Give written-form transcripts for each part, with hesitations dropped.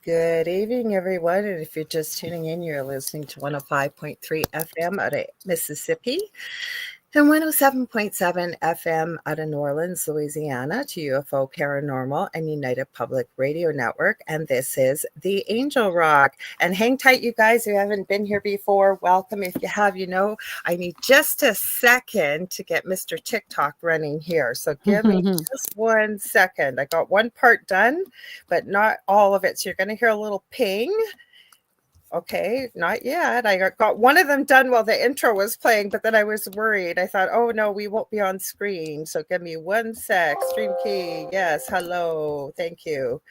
Good evening, everyone. And if you're just tuning in, you're listening to 105.3 FM out of Mississippi and 107.7 FM out of New Orleans, Louisiana, to UFO Paranormal and United Public Radio Network. And this is the Angel Rock. And hang tight, you guys who haven't been here before. Welcome. If you have, you know, I need just a second to get Mr. TikTok running here. So give me just 1 second. I got one part done, but not all of it. So you're going to hear a little ping. Okay, not yet. I got one of them done while the intro was playing, but then I was worried. I thought, oh no, we won't be on screen. So give me 1 sec. Stream key. Yes, hello. Thank you.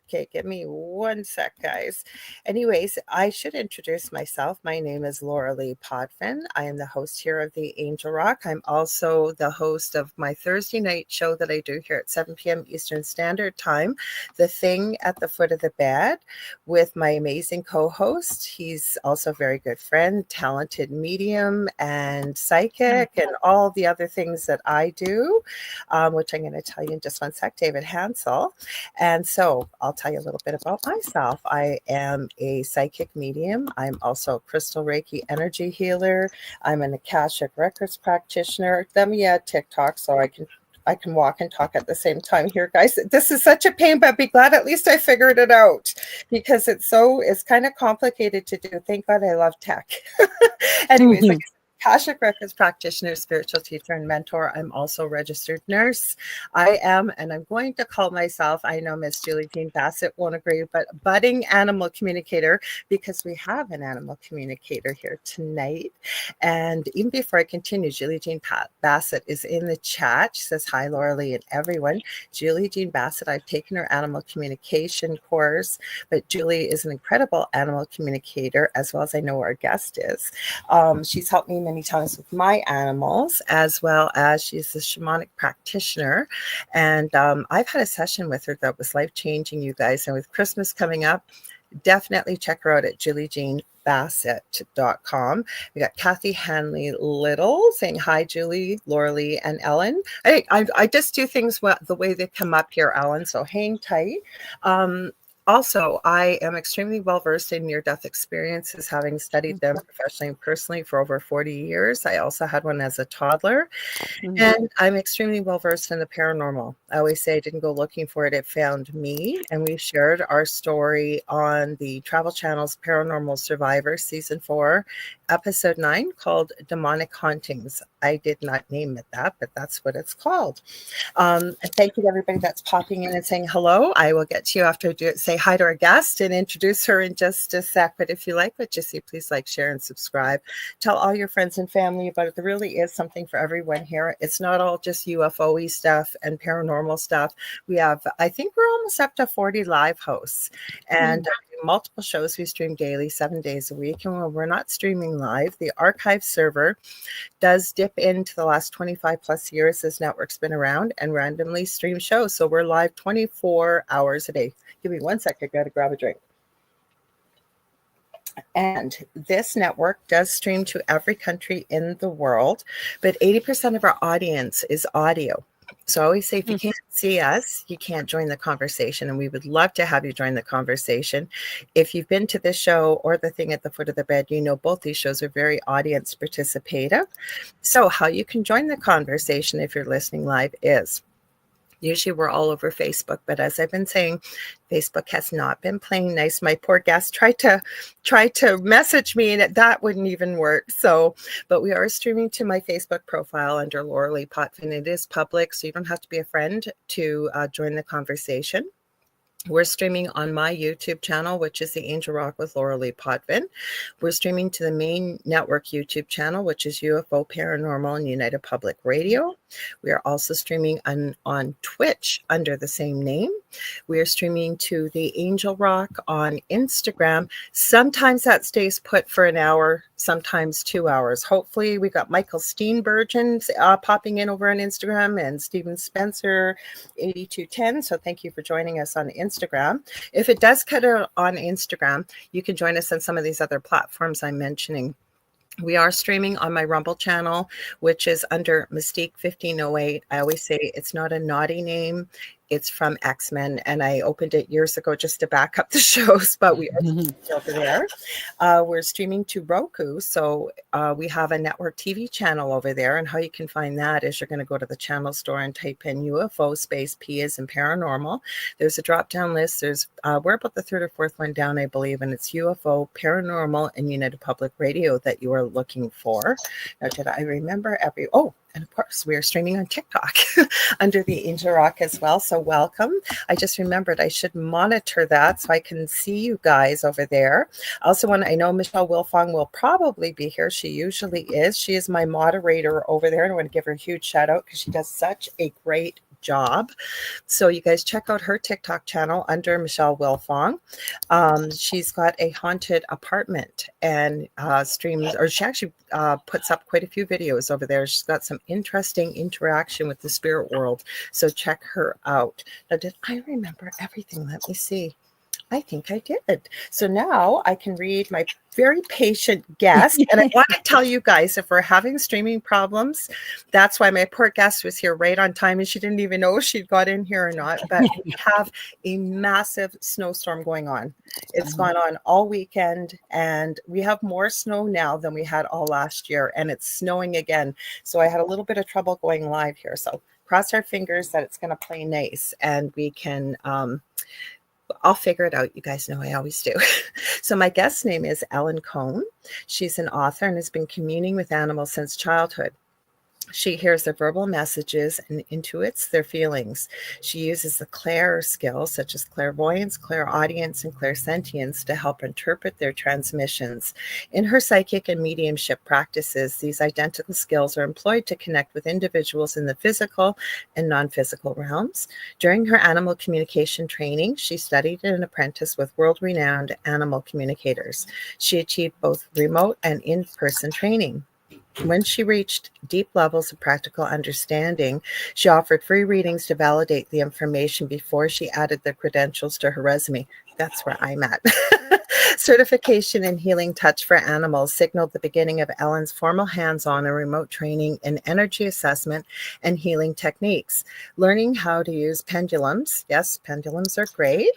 Okay, give me 1 sec, guys. Anyways, I should introduce myself. My name is Lorilei Potvin. I am the host here of the Angel Rock. I'm also the host of my Thursday night show that I do here at 7 p.m. Eastern Standard Time, The Thing at the Foot of the Bed, with my amazing co-host. He's also a very good friend, talented medium and psychic, and all the other things that I do, which I'm going to tell you in just 1 sec, David Hansel. And so I'll tell you a little bit about myself. I am a psychic medium. I'm also a crystal Reiki energy healer. I'm an Akashic Records practitioner. TikTok, so I can walk and talk at the same time here, guys. This is such a pain, but be glad at least I figured it out, because it's kind of complicated to do. Thank God I love tech. Anyways, like Akashic Records practitioner, spiritual teacher, and mentor. I'm also a registered nurse. I am, and I'm going to call myself, I know Miss Julie Jean Bassett won't agree, but budding animal communicator, because we have an animal communicator here tonight. And even before I continue, Julie Jean Bassett is in the chat. She says, hi, Lorilei and everyone. Julie Jean Bassett, I've taken her animal communication course, but Julie is an incredible animal communicator, as well as I know our guest is. She's helped me many times with my animals, as well as she's a shamanic practitioner. And I've had a session with her that was life-changing, you guys. And with Christmas coming up, definitely check her out at juliejeanbassett.com. We got Kathy Hanley Little saying, hi, Julie, Lorilei, and Ellen. I just do things the way they come up here, Ellen, so hang tight. Also, I am extremely well-versed in near-death experiences, having studied them professionally and personally for over 40 years. I also had one as a toddler, and I'm extremely well-versed in the paranormal. I always say I didn't go looking for it, it found me, and we shared our story on the Travel Channel's Paranormal Survivor Season 4, Episode 9, called Demonic Hauntings. I did not name it that, but that's what it's called. And thank you to everybody that's popping in and saying hello. I will get to you after I say hi to our guest and introduce her in just a sec. But if you like what you see, please like, share, and subscribe. Tell all your friends and family about it. There really is something for everyone here. It's not all just UFO-y stuff and paranormal stuff. We have, I think we're almost up to 40 live hosts, and multiple shows we stream daily, 7 days a week. And when we're not streaming live, the archive server does dip into the last 25 plus years this network's been around and randomly stream shows. So we're live 24 hours a day. Give me 1 second, I gotta grab a drink. And this network does stream to every country in the world, but 80% of our audience is audio. So I always say, if you can't see us, you can't join the conversation. And we would love to have you join the conversation. If you've been to this show or The Thing at the Foot of the Bed, you know both these shows are very audience participative. So how you can join the conversation if you're listening live is, usually we're all over Facebook, but as I've been saying, Facebook has not been playing nice. My poor guest tried to message me, and that wouldn't even work. So, but we are streaming to my Facebook profile under Lorilei Potvin. It is public, so you don't have to be a friend to join the conversation. We're streaming on my YouTube channel, which is the Angel Rock with Lorilei Potvin. We're streaming to the main network YouTube channel, which is UFO Paranormal and United Public Radio. We are also streaming on Twitch under the same name. We are streaming to the Angel Rock on Instagram. Sometimes that stays put for an hour, sometimes 2 hours. Hopefully, we got Michael Steenburgen popping in over on Instagram, and Stephen Spencer 8210. So thank you for joining us on Instagram. If it does cut out on Instagram, you can join us on some of these other platforms I'm mentioning. We are streaming on my Rumble channel, which is under Mystique 1508. I always say it's not a naughty name. It's from X-Men, and I opened it years ago just to back up the shows, but we are still over there. We're streaming to Roku, so we have a network TV channel over there, and how you can find that is you're going to go to the channel store and type in UFO space P as in paranormal. There's a drop-down list. There's we're about the third or fourth one down, I believe, and it's UFO, paranormal, and United Public Radio that you are looking for. Now, did I remember every... Oh, and of course, we are streaming on TikTok under the Angel Rock as well. So welcome. I just remembered I should monitor that so I can see you guys over there. I also I know Michelle Wilfong will probably be here. She usually is. She is my moderator over there. And I want to give her a huge shout out because she does such a great job. So you guys check out her TikTok channel under Michelle Wilfong. She's got a haunted apartment and streams, or she actually puts up quite a few videos over there. She's got some interesting interaction with the spirit world. So check her out. Now, did I remember everything? Let me see. I think I did. So now I can read my very patient guest. And I want to tell you guys, if we're having streaming problems, that's why my poor guest was here right on time. And she didn't even know if she'd got in here or not. But we have a massive snowstorm going on. It's gone on all weekend. And we have more snow now than we had all last year. And it's snowing again. So I had a little bit of trouble going live here. So cross our fingers that it's going to play nice. And we can... I'll figure it out. You guys know I always do. So my guest's name is Ellen Kohn. She's an author and has been communing with animals since childhood. She hears their verbal messages and intuits their feelings. She uses the clair skills such as clairvoyance, clairaudience, and clairsentience to help interpret their transmissions. In her psychic and mediumship practices, these identical skills are employed to connect with individuals in the physical and non-physical realms. During her animal communication training, she studied and apprenticed with world-renowned animal communicators. She achieved both remote and in-person training. When she reached deep levels of practical understanding, she offered free readings to validate the information before she added the credentials to her resume. That's where I'm at. Certification in healing touch for animals signaled the beginning of Ellen's formal hands-on and remote training in energy assessment and healing techniques. Learning how to use pendulums, yes, pendulums are great,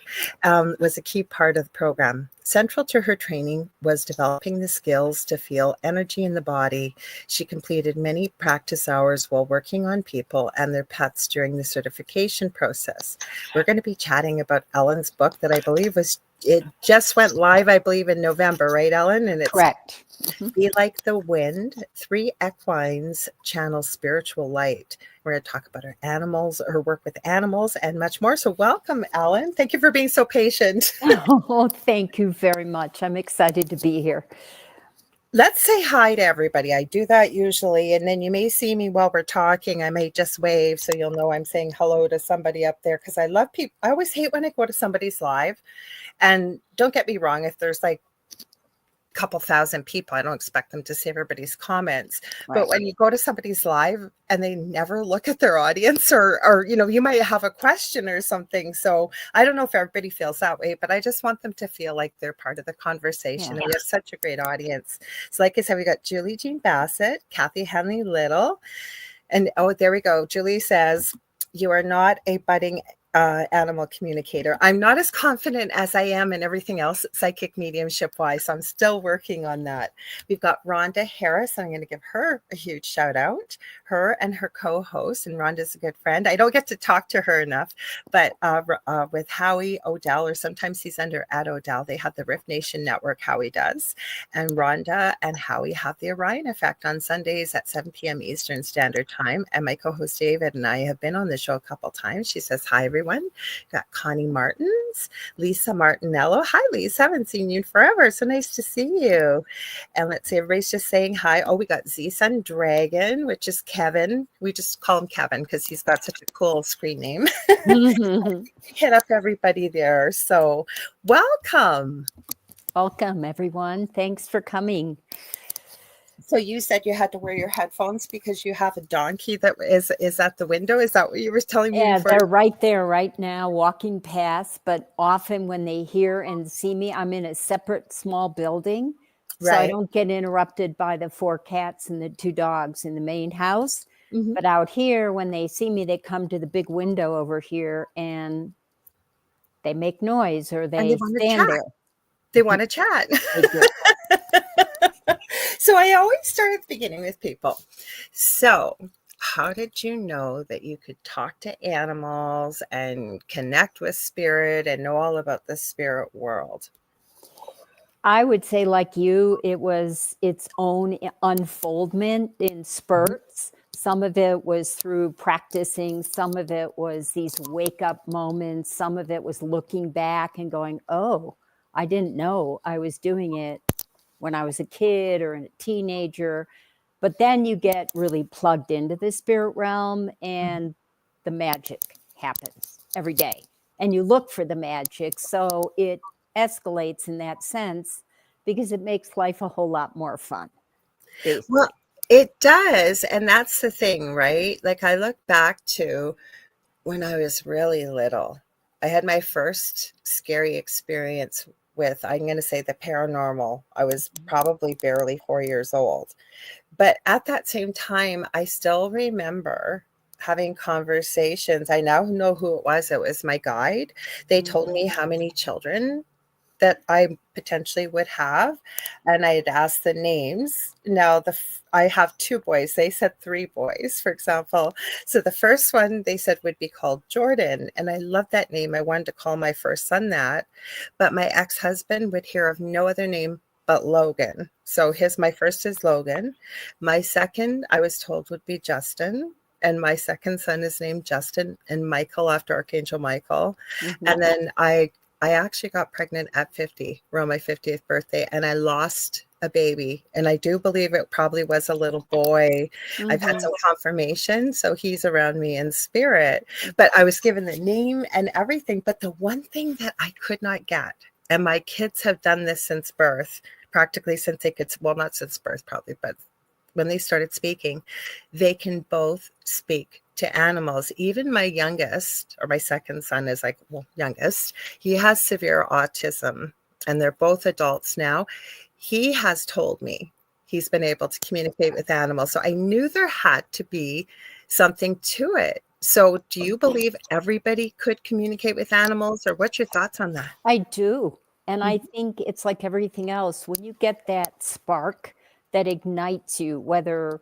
was a key part of the program. Central to her training was developing the skills to feel energy in the body. She completed many practice hours while working on people and their pets during the certification process. We're going to be chatting about Ellen's book that I believe it just went live, I believe, in November, right, Ellen? And it's correct. Be Like the Wind, 3 Equines Channel Spiritual Light. We're going to talk about her animals, her work with animals, and much more. So welcome, Ellen. Thank you for being so patient. Oh, thank you very much. I'm excited to be here. Let's say hi to everybody. I do that usually, and then you may see me while we're talking. I may just wave so you'll know I'm saying hello to somebody up there because I love people. I always hate when I go to somebody's live. And don't get me wrong, if there's like a couple thousand people, I don't expect them to see everybody's comments. Right. But when you go to somebody's live and they never look at their audience or you might have a question or something. So I don't know if everybody feels that way, but I just want them to feel like they're part of the conversation. Yeah. And we have such a great audience. So like I said, we got Julie Jean Bassett, Kathy Henley Little, and oh, there we go. Julie says, you are not a budding animal communicator. I'm not as confident as I am in everything else psychic mediumship wise. So I'm still working on that. We've got Rhonda Harris. I'm going to give her a huge shout out. Her and her co-host, and Rhonda's a good friend. I don't get to talk to her enough, but with Howie Odell, or sometimes he's under at Odell, they have the Rift Nation Network, Howie does. And Rhonda and Howie have the Orion Effect on Sundays at 7 p.m. Eastern Standard Time. And my co-host David and I have been on the show a couple times. She says, hi, everyone. Got Connie Martins, Lisa Martinello. Hi, Lisa. Haven't seen you in forever. So nice to see you. And let's see, everybody's just saying hi. Oh, we got Z-Sun Dragon, which is Kevin. We just call him Kevin because he's got such a cool screen name. Hit up everybody there. So welcome. Welcome, everyone. Thanks for coming. So you said you had to wear your headphones because you have a donkey that is at the window. Is that what you were telling me? Yeah, they're right there right now walking past. But often when they hear and see me, I'm in a separate small building. So I don't get interrupted by the 4 cats and the 2 dogs in the main house. Mhm. But out here, when they see me, they come to the big window over here and they make noise or And they they want to stand chat. there. They want to chat. They do. So I always start at the beginning with people. So, how did you know that you could talk to animals and connect with spirit and know all about the spirit world? I would say, like you, it was its own unfoldment in Mhm. spurts. Some of it was through practicing, some of it was these wake up moments, some of it was looking back and going, oh, I didn't know I was doing it when I was a kid or a teenager. But then you get really plugged into the spirit realm and the magic happens every day. And you look for the magic. So it escalates in that sense because it makes life a whole lot more fun, Well, basically. it does. And that's the thing, right? Like I look back to when I was really little. I had my first scary experience with, I'm going to say, the paranormal. I was probably barely 4 years old. But at that same time, I still remember having conversations. I now know who it was. It was my guide. They told me how many children that I potentially would have, and I'd ask the names. Now, I have two boys. They said three boys, for example. So the first one they said would be called Jordan, and I love that name. I wanted to call my first son that, but my ex-husband would hear of no other name but Logan. So my first is Logan. My second, I was told, would be Justin. And my second son is named Justin and Michael after Archangel Michael. Mhm. And then I actually got pregnant at 50, around my 50th birthday, and I lost a baby. And I do believe it probably was a little boy. I've had some confirmation, so he's around me in spirit. But I was given the name and everything. But the one thing that I could not get, and my kids have done this since birth, practically since they could, well, not since birth, probably, but when they started speaking, they can both speak to animals. Even my youngest, or my second son is like, well, youngest, he has severe autism and they're both adults now. He has told me he's been able to communicate with animals. So I knew there had to be something to it. So do you believe everybody could communicate with animals, or what's your thoughts on that? I do. And I Mhm. think it's like everything else. When you get that spark that ignites you, whether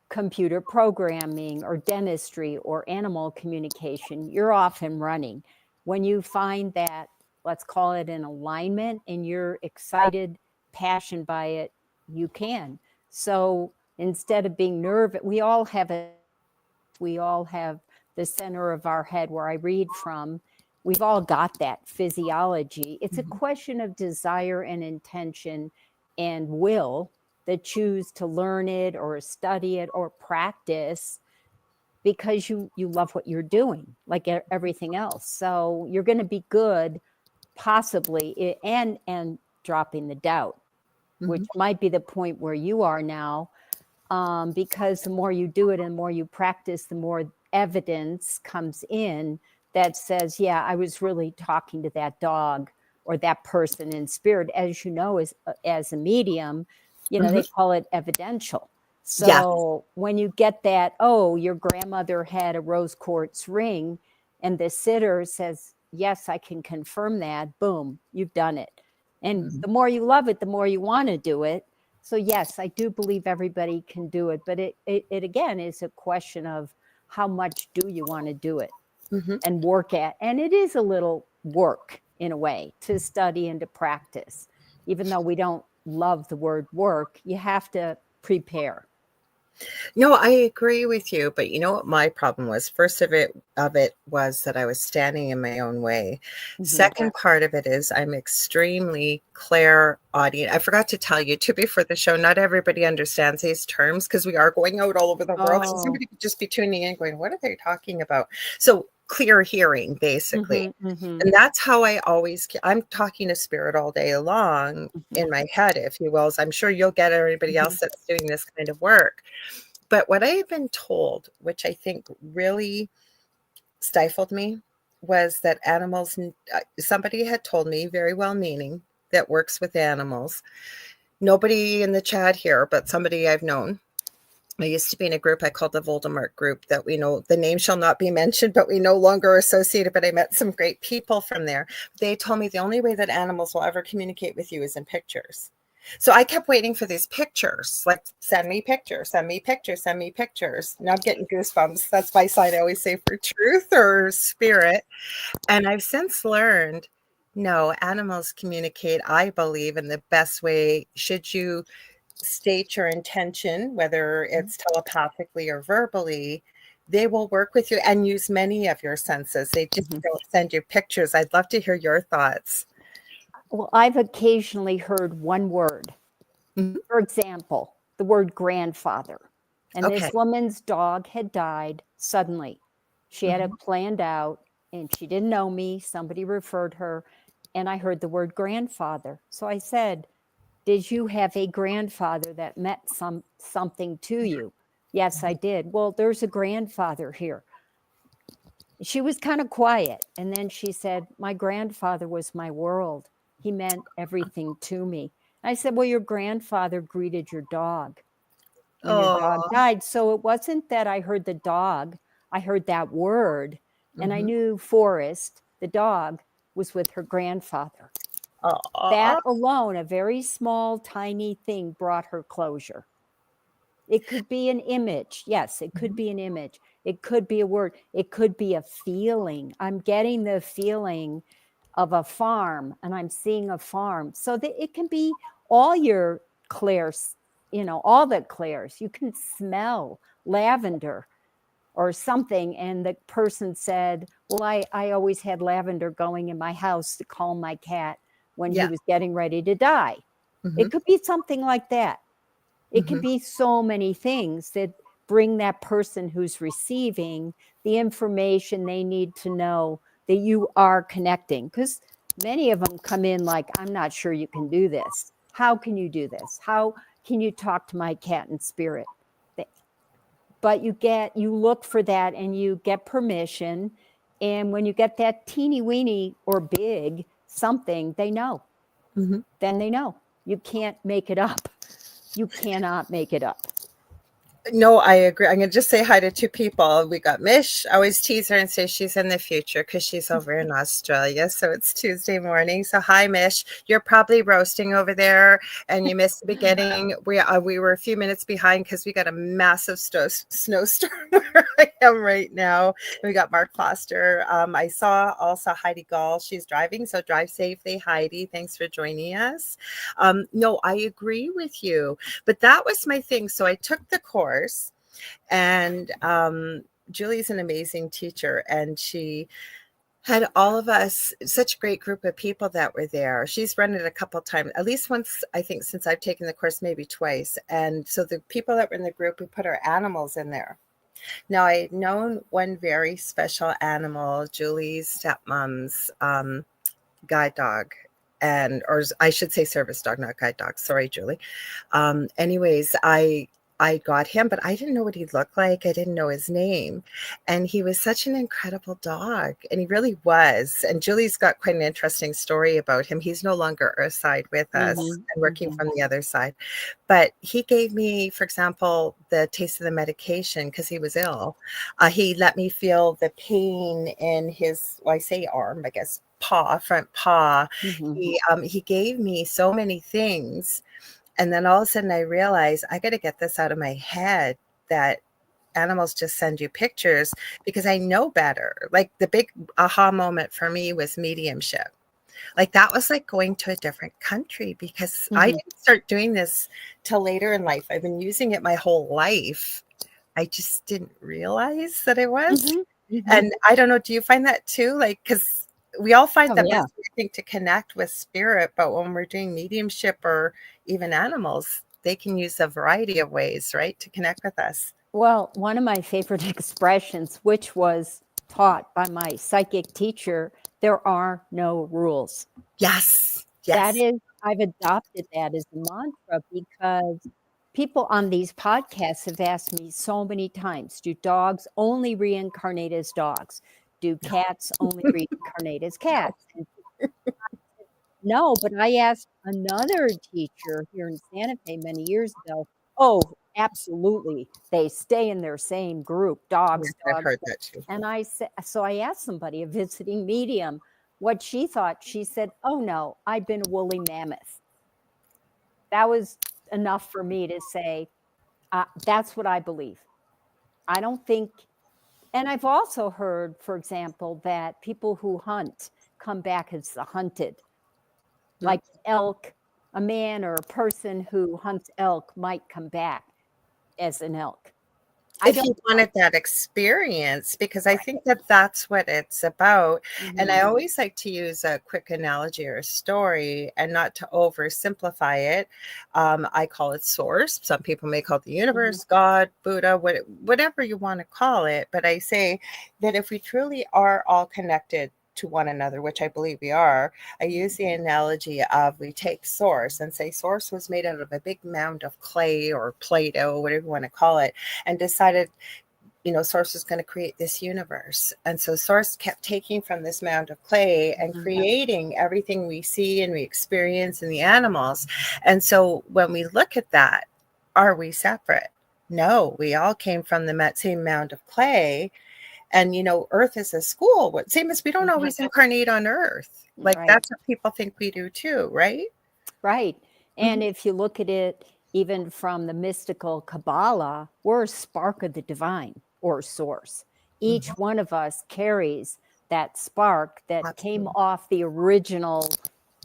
computer programming or dentistry or animal communication, you're off and running. When you find that, let's call it an alignment, and you're excited, passionate by it, you can. So instead of being nervous, we all have the center of our head where I read from. We've all got that physiology. It's a Mhm. question of desire and intention and will that choose to learn it or study it or practice because you love what you're doing, like everything else. So you're going to be good, possibly, and dropping the doubt, which Mhm. might be the point where you are now, because the more you do it and the more you practice, the more evidence comes in that says, yeah, I was really talking to that dog or that person in spirit. As you know, as a medium, Mhm. they call it evidential. Yes. So when you get that, oh, your grandmother had a rose quartz ring, and the sitter says, yes, I can confirm that, boom, you've done it. And Mhm. the more you love it, the more you want to do it. So yes, I do believe everybody can do it, but it again is a question of how much do you want to do it Mhm. and work at. And it is a little work in a way to study and to practice. Even though we don't love the word work, you have to prepare. No, I agree with you, but you know what my problem was? First of it was that I was standing in my own way. Mhm. Second part of it is I'm extremely clairaudient. I forgot to tell you too before the show, not everybody understands these terms because we are going out all over the world. So Oh. somebody could just be tuning in going, what are they talking about? So clear hearing, basically. Mhm, mhm, And that's how I'm talking to spirit all day long mhm, in my head, if you will. As I'm sure you'll get everybody mhm, else that's doing this kind of work. But what I had been told, which I think really stifled me, was that somebody had told me, very well meaning, that works with animals. Nobody in the chat here, but somebody I've known I used to be in a group I called the Voldemort group that we know the name shall not be mentioned, but we no longer associated. But I met some great people from there. They told me the only way that animals will ever communicate with you is in pictures. So I kept waiting for these pictures, like send me pictures, send me pictures, send me pictures. Now I'm getting goosebumps. That's my sign I always say for truth or spirit. And I've since learned no, animals communicate, I believe, in the best way. Should you state your intention, whether it's telepathically or verbally, they will work with you and use many of your senses. They just don't send you pictures. I'd love to hear your thoughts. Well, I've occasionally heard one word. Mhm. For example, the word grandfather. And Okay. this woman's dog had died suddenly. She had Mhm. it planned out and she didn't know me. Somebody referred her, and I heard the word grandfather. So I said, did you have a grandfather that meant something to you? Yes, I did. Well, there's a grandfather here. She was kind of quiet. And then she said, my grandfather was my world. He meant everything to me. I said, well, your grandfather greeted your dog when your dog Oh. died. So it wasn't that I heard the dog, I heard that word. And I Mhm. knew Forrest, the dog, was with her grandfather. Aw. That alone, a very small, tiny thing, brought her closure. It could be an image. Yes, it could Mhm. be an image. It could be a word. It could be a feeling. I'm getting the feeling of a farm and I'm seeing a farm. So that it can be all your clairs, all the clairs. You can smell lavender or something. And the person said, well, I always had lavender going in my house to calm my cat when he Yeah. was getting ready to die. It Mhm. could be something like that. It can Mhm. be so many things that bring that person who's receiving the information they need to know that you are connecting. Because many of them come in like, I'm not sure you can do this. How can you do this? How can you talk to my cat in spirit? But you look for that and you get permission. And when you get that teeny weeny or big something, they know. Mhm. Then they know. You can't make it up. You cannot make it up. No, I agree. I'm gonna just say hi to two people. We got Mish. I always tease her and say she's in the future because she's over in Australia. So it's Tuesday morning. So hi, Mish. You're probably roasting over there, and you missed the beginning. We were a few minutes behind because we got a massive snowstorm where I am right now. We got Mark Foster. I saw also Heidi Gall. She's driving, so drive safely, Heidi. Thanks for joining us. No, I agree with you. But that was my thing. So I took the course, and Julie's an amazing teacher, and she had all of us, such a great group of people that were there. She's run it a couple times, at least once, I think, since I've taken the course, maybe twice. And so the people that were in the group, we put our animals in there. Now, I had known one very special animal, Julie's stepmom's guide dog, or I should say service dog, not guide dog. Sorry, Julie. Anyways, I got him, but I didn't know what he looked like. I didn't know his name. And he was such an incredible dog. And he really was. And Julie's got quite an interesting story about him. He's no longer earthside with us and working from the other side. But he gave me, for example, the taste of the medication because he was ill. He let me feel the pain in his, well, I say arm, I guess, front paw. He gave me so many things. And then all of a sudden I realized I got to get this out of my head that animals just send you pictures because I know better. Like the big aha moment for me was mediumship. Like that was like going to a different country because I didn't start doing this till later in life. I've been using it my whole life. I just didn't realize that it was. And I don't know, do you find that too? Like, because we all find Oh, that yeah. best way, I think, to connect with spirit, but when we're doing mediumship or even animals, they can use a variety of ways, right, to connect with us. Well, one of my favorite expressions, which was taught by my psychic teacher, there are no rules. Yes. That Yes. is, I've adopted that as a mantra because people on these podcasts have asked me so many times, do dogs only reincarnate as dogs? Do No. cats only reincarnate as cats? And no, but I asked another teacher here in Santa Fe many years ago, oh, Absolutely. They stay in their same group, Yes, dogs, I've dogs. heard that too. And I said, so I asked somebody, a visiting medium, what she thought. She said, oh no, I've been a woolly mammoth. That was enough for me to say, that's what I believe. I don't think, and I've also heard, for example, that people who hunt come back as the hunted, like elk, a man or a person who hunts elk might come back as an elk. I If don't you know. wanted that experience, because I think that that's what it's about. And I Mhm. always like to use a quick analogy or a story and not to oversimplify it. I call it source. Some people may call it the Mhm. universe, God, Buddha, whatever you want to call it. But I say that if we truly are all connected to one another, which I believe we are, I use the analogy of we take source and say source was made out of a big mound of clay or Play-Doh, whatever you want to call it, and decided, source is going to create this universe. And so source kept taking from this mound of clay and Mhm. creating everything we see and we experience in the animals. And so when we look at that, are we separate? No, we all came from the same mound of clay. And earth is a school, same as we don't Mhm. always incarnate on earth. Like Right. that's what people think we do too, right? Right. And Mhm. if you look at it even from the mystical Kabbalah, we're a spark of the divine or source. Each Mhm. one of us carries that spark that came Absolutely. off the original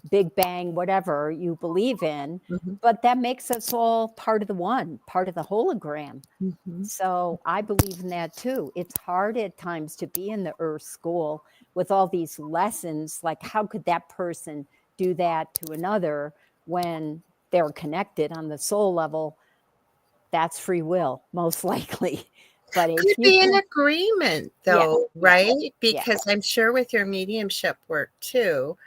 Big Bang, whatever you believe in, Mhm. but that makes us all part of the one, part of the hologram. Mhm. So I believe in that too. It's hard at times to be in the earth school with all these lessons. Like, how could that person do that to another when they're connected on the soul level? That's free will, most likely. But if Could you be an can, agreement yeah, though, yeah, right? yeah. Because I'm sure with your mediumship work too,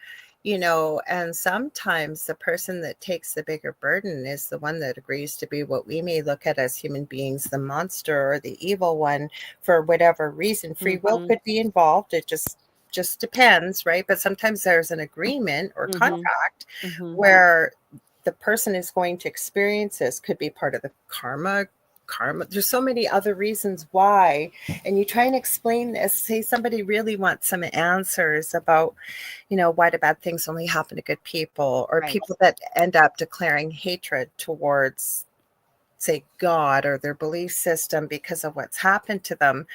and sometimes the person that takes the bigger burden is the one that agrees to be what we may look at as human beings, the monster or the evil one, for whatever reason. Free will Mm-hmm, could be involved. It just depends, right? But sometimes there's an agreement or mm-hmm, contract mm-hmm. where the person is going to experience this. Could be part of the karma. There's so many other reasons why. And you try and explain this, say somebody really wants some answers about, why do bad things only happen to good people, or Right. people that end up declaring hatred towards, say, God or their belief system because of what's happened to them.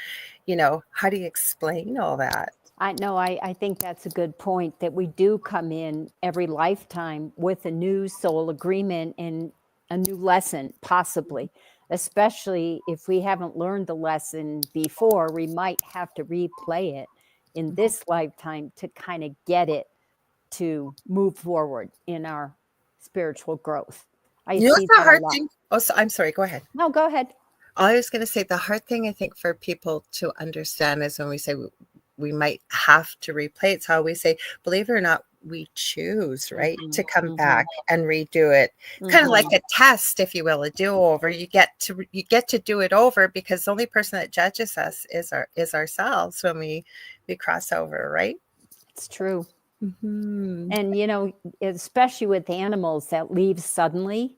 How do you explain all that? I know, I think that's a good point that we do come in every lifetime with a new soul agreement and a new lesson, possibly, especially if we haven't learned the lesson before, we might have to replay it in this lifetime to kind of get it to move forward in our spiritual growth. I What's see the that a hard lot. thing? Oh, so, I'm sorry, go ahead. No, go ahead. I was going to say the hard thing I think for people to understand is when we say we might have to replay, it's how we say, believe it or not, we choose, right, Hmm. to come Hmm. back and redo it. Kind of like Hmm. a test, if you will, a do-over. You get to do it over because the only person that judges us is ourselves when we cross over, right? It's true. Hmm. And, especially with animals that leave suddenly,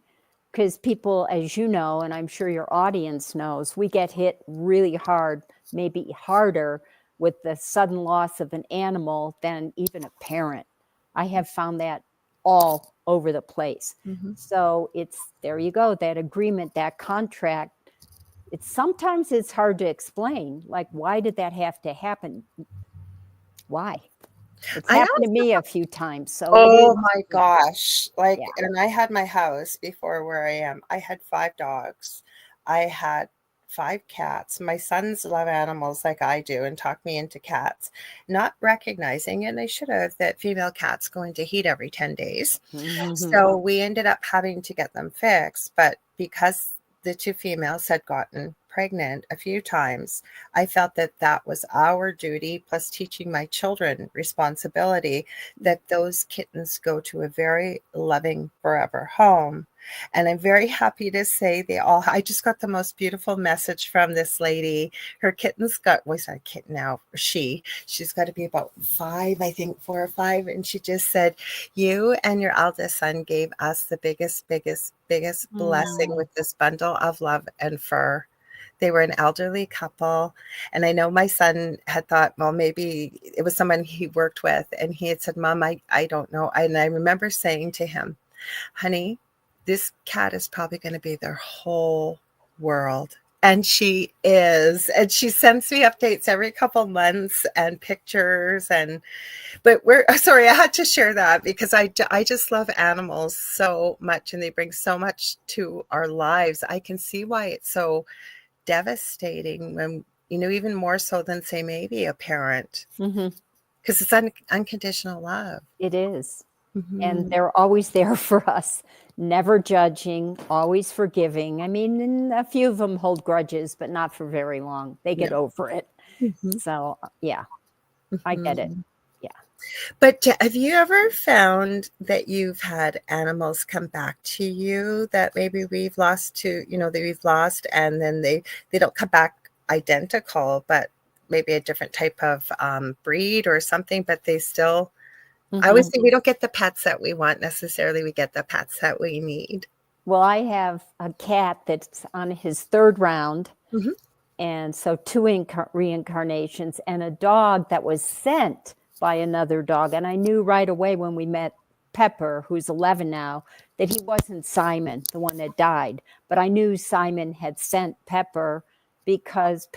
because people, as you know, and I'm sure your audience knows, we get hit really hard, maybe harder with the sudden loss of an animal than even a parent. I have found that all over the place. Hmm. So there you go, that agreement, that contract. Sometimes it's hard to explain. Like, why did that have to happen? Why? It's I happened to me a few times. So it Oh is, my yeah, gosh. Like, yeah. and I had my house before where I am. I had 5 dogs. I had 5 cats. My sons love animals like I do and talk me into cats, not recognizing, and I should have, that female cats go into heat every 10 days. Mhm. So we ended up having to get them fixed. But because the 2 females had gotten pregnant a few times, I felt that that was our duty, plus teaching my children responsibility, that those kittens go to a very loving forever home. And I'm very happy to say I just got the most beautiful message from this lady. Her kitten's got, well, it's not a kitten now, she's got to be about 5, I think 4 or 5. And she just said, you and your eldest son gave us the biggest blessing with this bundle of love and fur. They were an elderly couple. And I know my son had thought, well, maybe it was someone he worked with. And he had said, Mom, I don't know. And I remember saying to him, honey, this cat is probably going to be their whole world. And she is. And she sends me updates every couple months and pictures. But sorry, I had to share that because I just love animals so much and they bring so much to our lives. I can see why it's so devastating when, even more so than, say, maybe a parent, because it's unconditional love. It is. And they're always there for us, never judging, always forgiving. I mean, and a few of them hold grudges, but not for very long. They get over it. So, yeah, I get it. Yeah. But have you ever found that you've had animals come back to you that maybe we've lost and then they don't come back identical, but maybe a different type of breed or something, but they still, I always think we don't get the pets that we want necessarily. We get the pets that we need. Well, I have a cat that's on his 3rd round. And so 2 reincarnations and a dog that was sent by another dog. And I knew right away when we met Pepper, who's 11 now, that he wasn't Simon, the one that died. But I knew Simon had sent Pepper because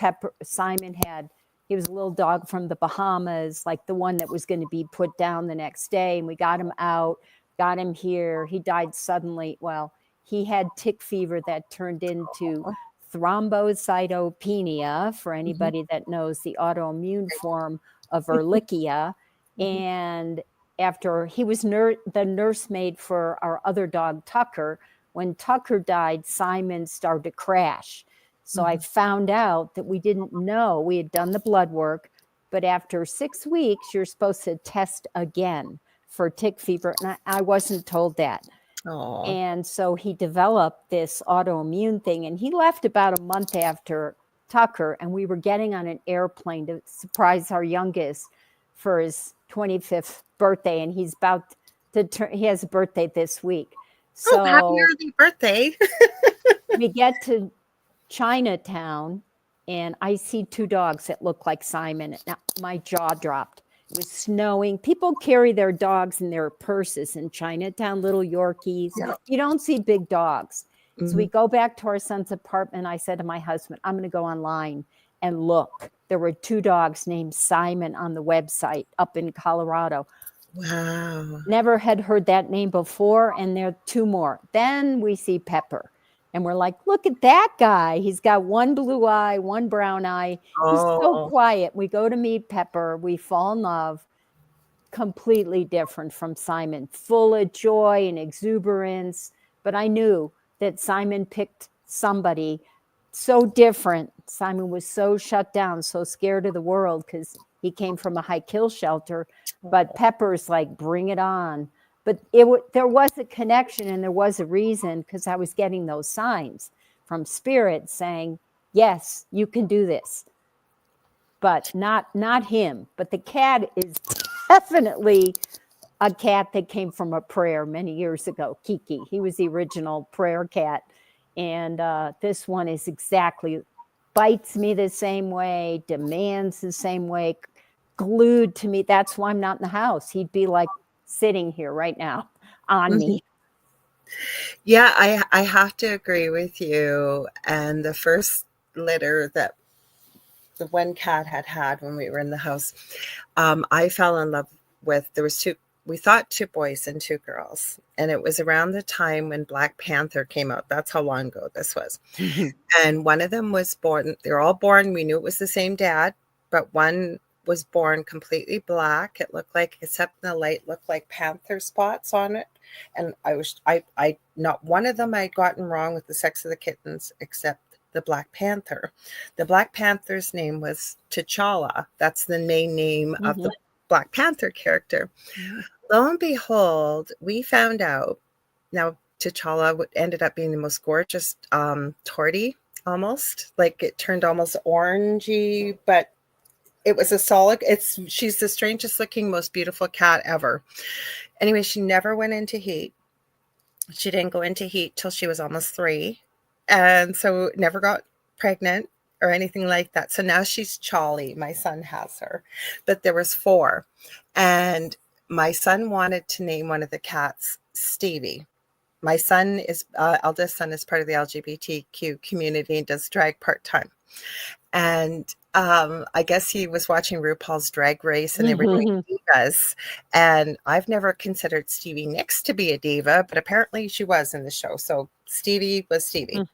he was a little dog from the Bahamas, like the one that was going to be put down the next day. And we got him out, got him here. He died suddenly. Well, he had tick fever that turned into thrombocytopenia, for anybody that knows the autoimmune form of Ehrlichia. And after he was the nursemaid for our other dog, Tucker, when Tucker died, Simon started to crash. So I found out that we didn't know. We had done the blood work, but after 6 weeks, you're supposed to test again for tick fever. And I wasn't told that. Aww. And so he developed this autoimmune thing. And he left about a month after Tucker. And we were getting on an airplane to surprise our youngest for his 25th birthday. And he's about to he has a birthday this week. So happy early birthday. we get to Chinatown and I see 2 dogs that look like Simon. Now, my jaw dropped. It was snowing. People carry their dogs in their purses in Chinatown, little Yorkies. You don't see big dogs. So we go back to our son's apartment. I said to my husband, I'm going to go online and look. There were 2 dogs named Simon on the website up in Colorado. Wow. Never had heard that name before. And there are 2 more. Then we see Pepper. And we're like, look at that guy. He's got 1 blue eye, 1 brown eye. He's so quiet. We go to meet Pepper. We fall in love. Completely different from Simon. Full of joy and exuberance. But I knew that Simon picked somebody so different. Simon was so shut down, so scared of the world because he came from a high kill shelter. But Pepper's like, bring it on. But there was a connection and there was a reason because I was getting those signs from spirit saying, yes, you can do this. But not him. But the cat is definitely a cat that came from a prayer many years ago, Kiki. He was the original prayer cat. And this one is exactly, bites me the same way, demands the same way, glued to me. That's why I'm not in the house. He'd be like, sitting here right now on me. Yeah, I have to agree with you. And the first litter that the one cat had when we were in the house, I fell in love with, there was 2, we thought 2 boys and 2 girls. And it was around the time when Black Panther came out. That's how long ago this was. And one of them was born, they're all born, we knew it was the same dad, but one was born completely black. It looked like, except in the light, looked like panther spots on it. And I not one of them I'd gotten wrong with the sex of the kittens, except the Black Panther. The Black Panther's name was T'Challa. That's the main name of the Black Panther character. Lo and behold, we found out. Now, T'Challa ended up being the most gorgeous tortie, almost. Like it turned almost orangey, but it was a solid. She's the strangest looking, most beautiful cat ever. Anyway, she never went into heat. She didn't go into heat till she was almost 3. And so never got pregnant or anything like that. So now she's Charlie. My son has her. But there was 4. And my son wanted to name one of the cats Stevie. My son is, eldest son is part of the LGBTQ community and does drag part-time. And I guess he was watching RuPaul's Drag Race and they were doing divas. And I've never considered Stevie Nicks to be a diva, but apparently she was in the show. So Stevie was Stevie.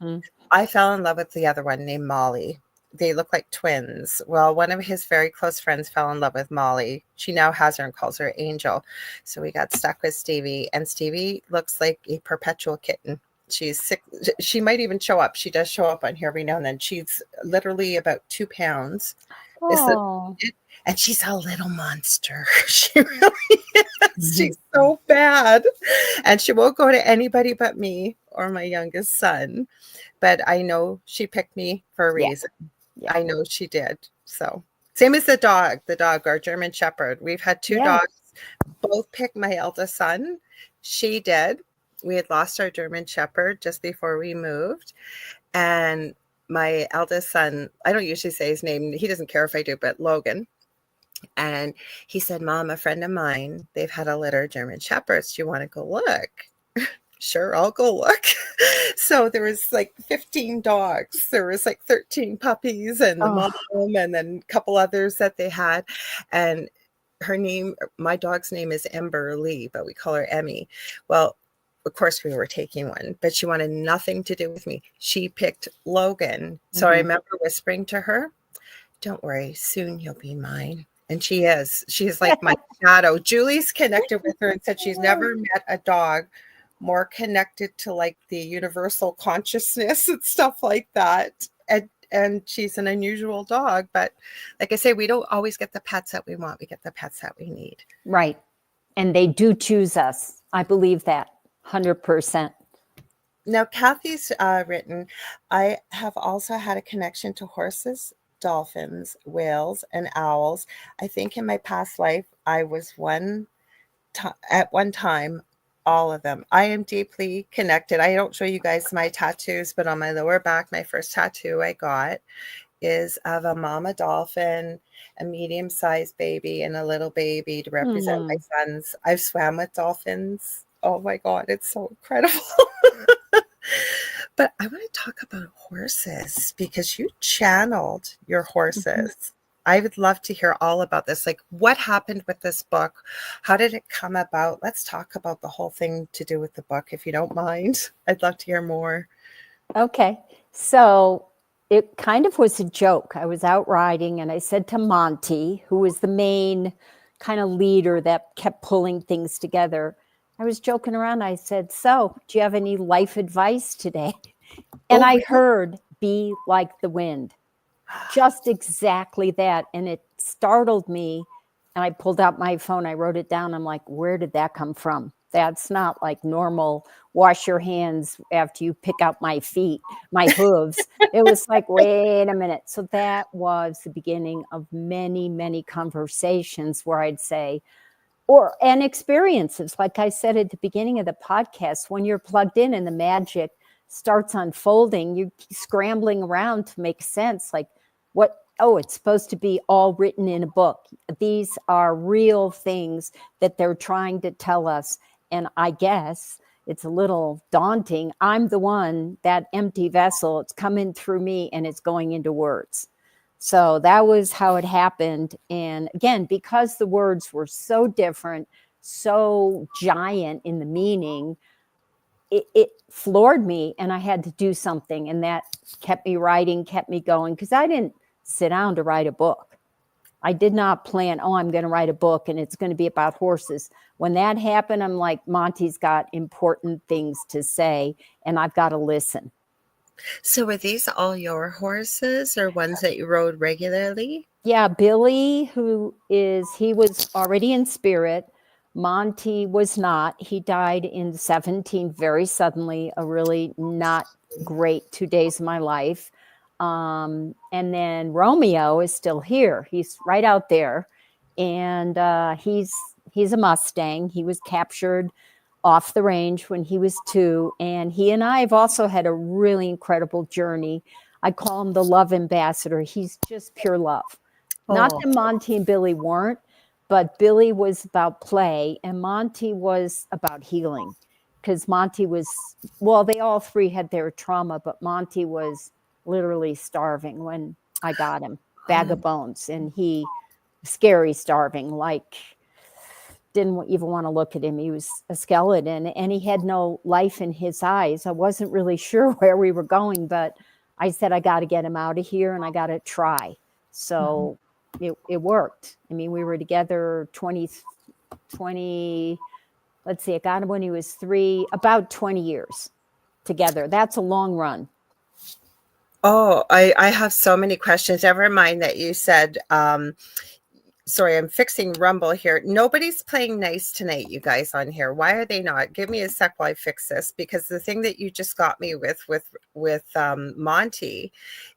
I fell in love with the other one named Molly. They look like twins. Well, one of his very close friends fell in love with Molly. She now has her and calls her Angel. So we got stuck with Stevie. And Stevie looks like a perpetual kitten. She's sick. She might even show up. She does show up on here every now and then. She's literally about 2 pounds. And she's a little monster. She really is. She's so bad. And she won't go to anybody but me or my youngest son. But I know she picked me for a reason. Yeah. I know she did. So same as the dog, our German Shepherd. We've had 2 dogs, both picked my eldest son. She did. We had lost our German Shepherd just before we moved. And my eldest son, I don't usually say his name. He doesn't care if I do, but Logan. And he said, Mom, a friend of mine, they've had a litter of German Shepherds. Do you want to go look? Sure, I'll go look. So there was like 15 dogs. There was like 13 puppies and the mom and then a couple others that they had. And my dog's name is Ember Lee, but we call her Emmy. Well, of course we were taking one, but she wanted nothing to do with me. She picked Logan. So I remember whispering to her, don't worry, soon you'll be mine. And she is. She's like my shadow. Julie's connected with her and said she's never met a dog more connected to like the universal consciousness and stuff like that. And she's an unusual dog. But like I say, we don't always get the pets that we want. We get the pets that we need. Right. And they do choose us. I believe that 100%. Now, Kathy's written, I have also had a connection to horses, dolphins, whales, and owls. I think in my past life, I was at one time, all of them. I am deeply connected. I don't show you guys my tattoos, but on my lower back, my first tattoo I got is of a mama dolphin, a medium-sized baby, and a little baby to represent my sons. I've swam with dolphins. Oh my God, it's so incredible. But I want to talk about horses because you channeled your horses. I would love to hear all about this. Like, what happened with this book? How did it come about? Let's talk about the whole thing to do with the book, if you don't mind. I'd love to hear more. Okay. So it kind of was a joke. I was out riding and I said to Monty, who was the main kind of leader that kept pulling things together, I was joking around. I said, so do you have any life advice today? And I heard, be like the wind. Just exactly that. And it startled me. And I pulled out my phone. I wrote it down. I'm like, where did that come from? That's not like normal. Wash your hands after you pick out my feet, my hooves. It was like, wait a minute. So that was the beginning of many, many conversations where I'd say, and experiences. Like I said at the beginning of the podcast, when you're plugged in and the magic starts unfolding, you're scrambling around to make sense. Like, it's supposed to be all written in a book. These are real things that they're trying to tell us. And I guess it's a little daunting. I'm the one, that empty vessel, it's coming through me and it's going into words. So that was how it happened. And again, because the words were so different, so giant in the meaning, it floored me and I had to do something. And that kept me writing, kept me going, because I didn't sit down to write a book. I did not plan, I'm going to write a book and it's going to be about horses. When that happened, I'm like, Monty's got important things to say and I've got to listen. So were these all your horses or ones that you rode regularly? Yeah, Billy, he was already in spirit. Monty was not. He died in 17 very suddenly, a really not great 2 days of my life. And then Romeo is still here. He's right out there. And he's a Mustang. He was captured off the range when he was 2. And he and I have also had a really incredible journey. I call him the love ambassador. He's just pure love. Not Oh, that Monty and Billy weren't, but Billy was about play and Monty was about healing. Because Monty was, well, they all three had their trauma, but Monty was literally starving when I got him, bag of bones. And he, scary starving, like didn't even want to look at him. He was a skeleton and he had no life in his eyes. I wasn't really sure where we were going, but I said, I got to get him out of here and I got to try. So it worked. I mean, we were together 20, let's see, I got him when he was 3, about 20 years together. That's a long run. oh, I have so many questions. Never mind that you said, sorry, I'm fixing Rumble here. Nobody's playing nice tonight, you guys on here. Why are they not? Give me a sec while I fix this, because the thing that you just got me with Monty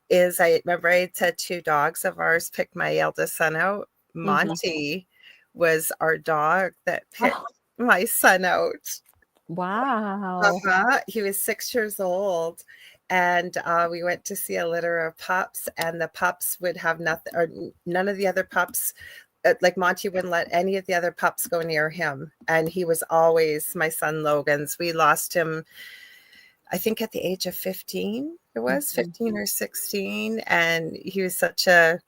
is, I remember I had said 2 dogs of ours picked my eldest son out. Monty was our dog that picked my son out. Wow. He was 6 years old. And we went to see a litter of pups, and the pups would have nothing, or none of the other pups, like Monty wouldn't let any of the other pups go near him. And he was always my son Logan's. We lost him, I think, at the age of 15. It was 15 or 16. And he was such a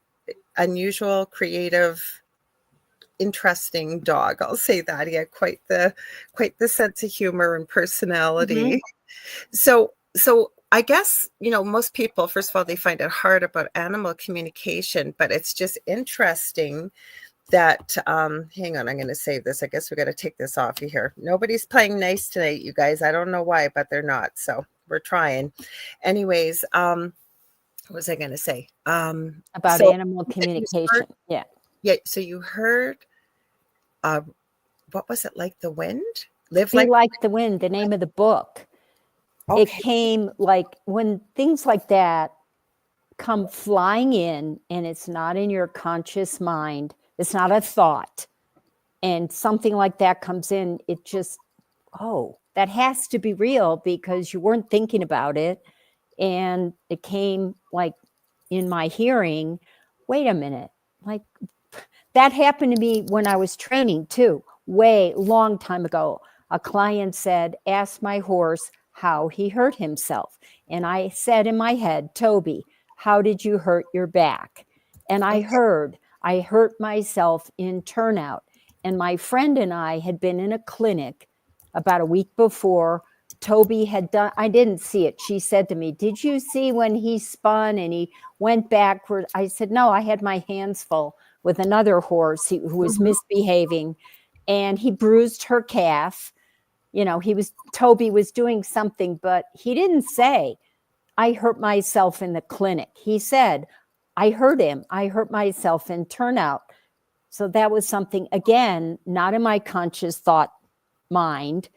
unusual, creative, interesting dog. I'll say that. He had quite the sense of humor and personality. So I guess, most people, first of all, they find it hard about animal communication, but it's just interesting that, hang on, I'm going to save this. I guess we got to take this off of here. Nobody's playing nice tonight, you guys. I don't know why, but they're not. So we're trying. Anyways, what was I going to say? About animal communication. Yeah. So you heard, what was it, like the wind? Be like the wind, the name of the book. Okay. It came like when things like that come flying in and it's not in your conscious mind, it's not a thought, and something like that comes in, it just, that has to be real because you weren't thinking about it. And it came like in my hearing, wait a minute, like that happened to me when I was training too, way long time ago. A client said, ask my horse how he hurt himself. And I said in my head, Toby, how did you hurt your back? And I hurt myself in turnout. And my friend and I had been in a clinic about a week before. Toby had done, I didn't see it. She said to me, did you see when he spun and he went backward? I said, no, I had my hands full with another horse who was misbehaving, and he bruised her calf. Toby was doing something, but he didn't say, I hurt myself in the clinic. He said, I hurt him. I hurt myself in turnout. So that was something, again, not in my conscious thought mind.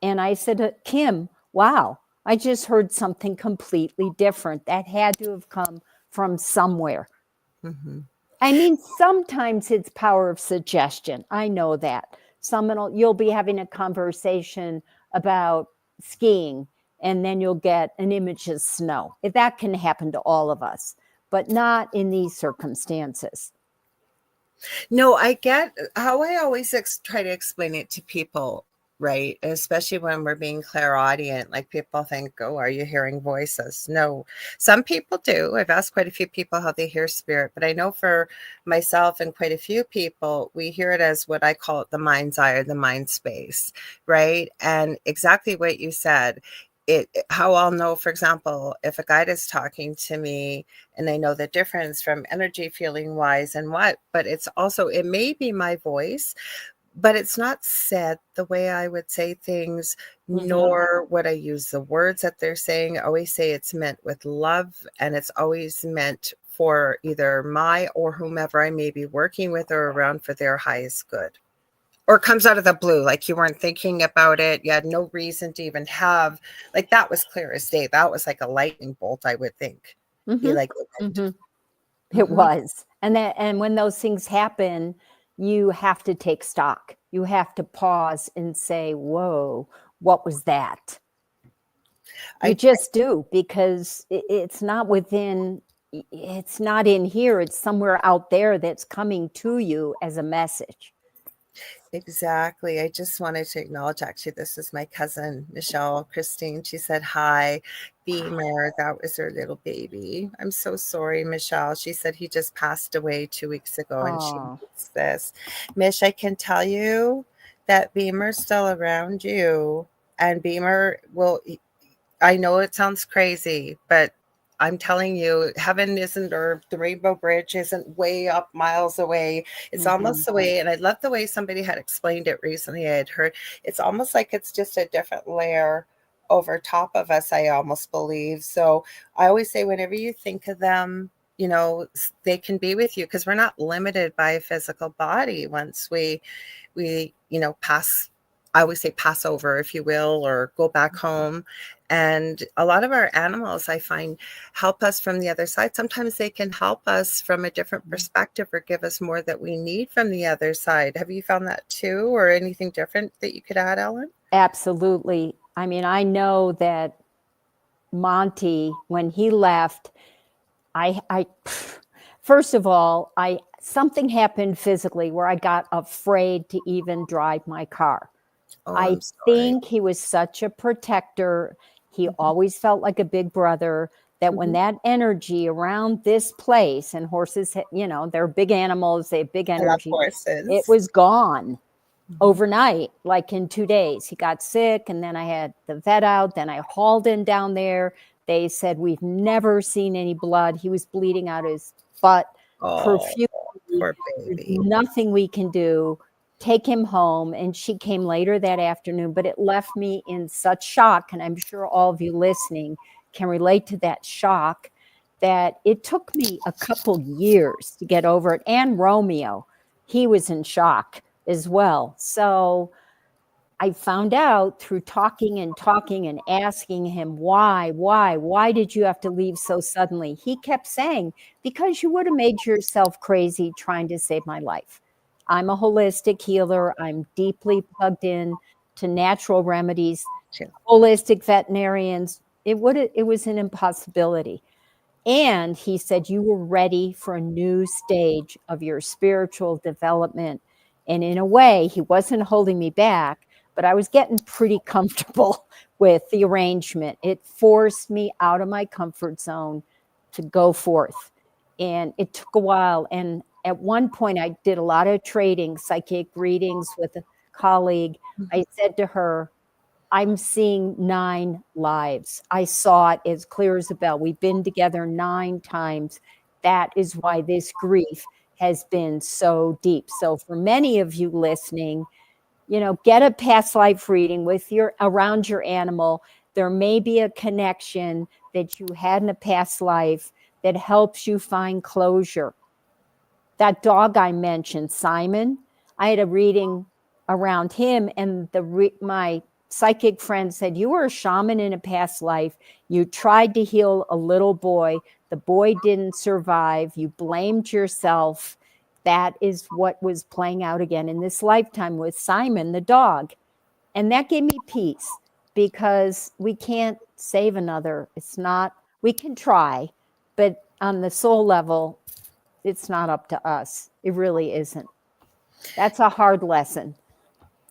And I said, Kim, wow, I just heard something completely different. That had to have come from somewhere. I mean, sometimes it's power of suggestion. I know that. You'll be having a conversation about skiing, and then you'll get an image of snow. That can happen to all of us, but not in these circumstances. No, I get how I always try to explain it to people, right? Especially when we're being clairaudient, like people think, oh, are you hearing voices? No, some people do. I've asked quite a few people how they hear spirit, but I know for myself and quite a few people, we hear it as what I call it the mind's eye or the mind space, right? And exactly what you said. How I'll know, for example, if a guide is talking to me and I know the difference from energy feeling wise and but it's also, it may be my voice, but it's not said the way I would say things, nor would I use the words that they're saying. I always say it's meant with love, and it's always meant for either my or whomever I may be working with or around for their highest good. or comes out of the blue, like you weren't thinking about it. You had no reason to even have, like, that was clear as day. That was like a lightning bolt, I would think. Be Mhm. like, Mhm. It mm-hmm. was. And when those things happen, you have to take stock. You have to pause and say, "Whoa, what was that?" You I just do, because it's not within, it's not in here, it's somewhere out there that's coming to you as a message. Exactly. I just wanted to acknowledge, actually, this is my cousin, Michelle Christine. She said, hi, Beamer. That was her little baby. I'm so sorry, Michelle. She said he just passed away 2 weeks ago and she Oh, needs this. Mish, I can tell you that Beamer's still around you, and Beamer will, I know it sounds crazy, but I'm telling you, heaven isn't, or the Rainbow Bridge isn't way up miles away. It's mhm. almost the way, and I love the way somebody had explained it recently. I had heard it's almost like it's just a different layer over top of us, I almost believe. So I always say, whenever you think of them, they can be with you, because we're not limited by a physical body once we pass. I always say pass over, if you will, or go back home. And a lot of our animals, I find, help us from the other side. Sometimes they can help us from a different perspective or give us more that we need from the other side. Have you found that too, or anything different that you could add, Ellen? Absolutely. I mean, I know that Monty, when he left, I first of all, I something happened physically where I got afraid to even drive my car. Oh, I I'm sorry. think he was such a protector. He always felt like a big brother, that when Mhm. that energy around this place, and horses, they're big animals, they have big I love energy, it horses. was gone Mhm. overnight, like in 2 days. He got sick, and then I had the vet out. Then I hauled him down there. They said, we've never seen any blood. He was bleeding out his butt Oh, profusely. poor There's baby. nothing we can do. Take him home. And she came later that afternoon, but it left me in such shock. And I'm sure all of you listening can relate to that shock, that it took me a couple years to get over it. And Romeo, he was in shock as well. So I found out through talking and asking him, why did you have to leave so suddenly? He kept saying, because you would have made yourself crazy trying to save my life. I'm a holistic healer. I'm deeply plugged in to natural remedies, Sure. holistic veterinarians. It was an impossibility. And he said, you were ready for a new stage of your spiritual development. And in a way, he wasn't holding me back, but I was getting pretty comfortable with the arrangement. It forced me out of my comfort zone to go forth. And it took a while. And at one point, I did a lot of trading, psychic readings with a colleague. I said to her, I'm seeing 9 lives. I saw it as clear as a bell. We've been together 9 times. That is why this grief has been so deep. So for many of you listening, get a past life reading with your around your animal. There may be a connection that you had in a past life that helps you find closure. That dog I mentioned, Simon, I had a reading around him, and my psychic friend said, you were a shaman in a past life. You tried to heal a little boy. The boy didn't survive. You blamed yourself. That is what was playing out again in this lifetime with Simon, the dog. And that gave me peace, because we can't save another. It's not, we can try, but on the soul level, it's not up to us. It really isn't. That's a hard lesson.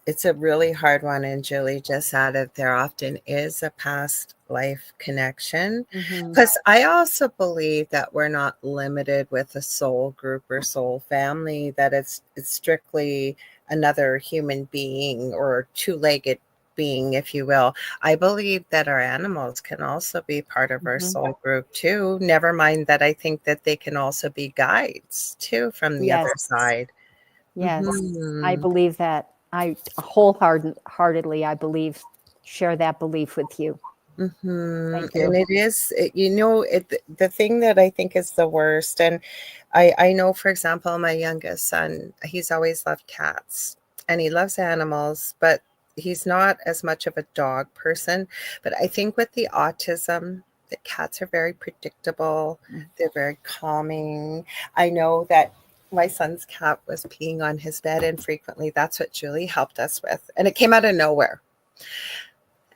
It's a really hard one, and Julie just added there often is a past life connection. Mm-hmm. Because I also believe that we're not limited with a soul group or soul family, that it's strictly another human being or two-legged being, if you will. I believe that our animals can also be part of our Mm-hmm. soul group too. Never mind that I think that they can also be guides too from the Yes. other side. Yes. I Mhm. believe that. I wholeheartedly, I believe, share that belief with you. Mhm, Thank and you. it is, the thing that I think is the worst, and I know, for example, my youngest son, he's always loved cats, and he loves animals, but he's not as much of a dog person. But I think with the autism, the cats are very predictable. They're very calming. I know that my son's cat was peeing on his bed infrequently. That's what Julie helped us with. And it came out of nowhere.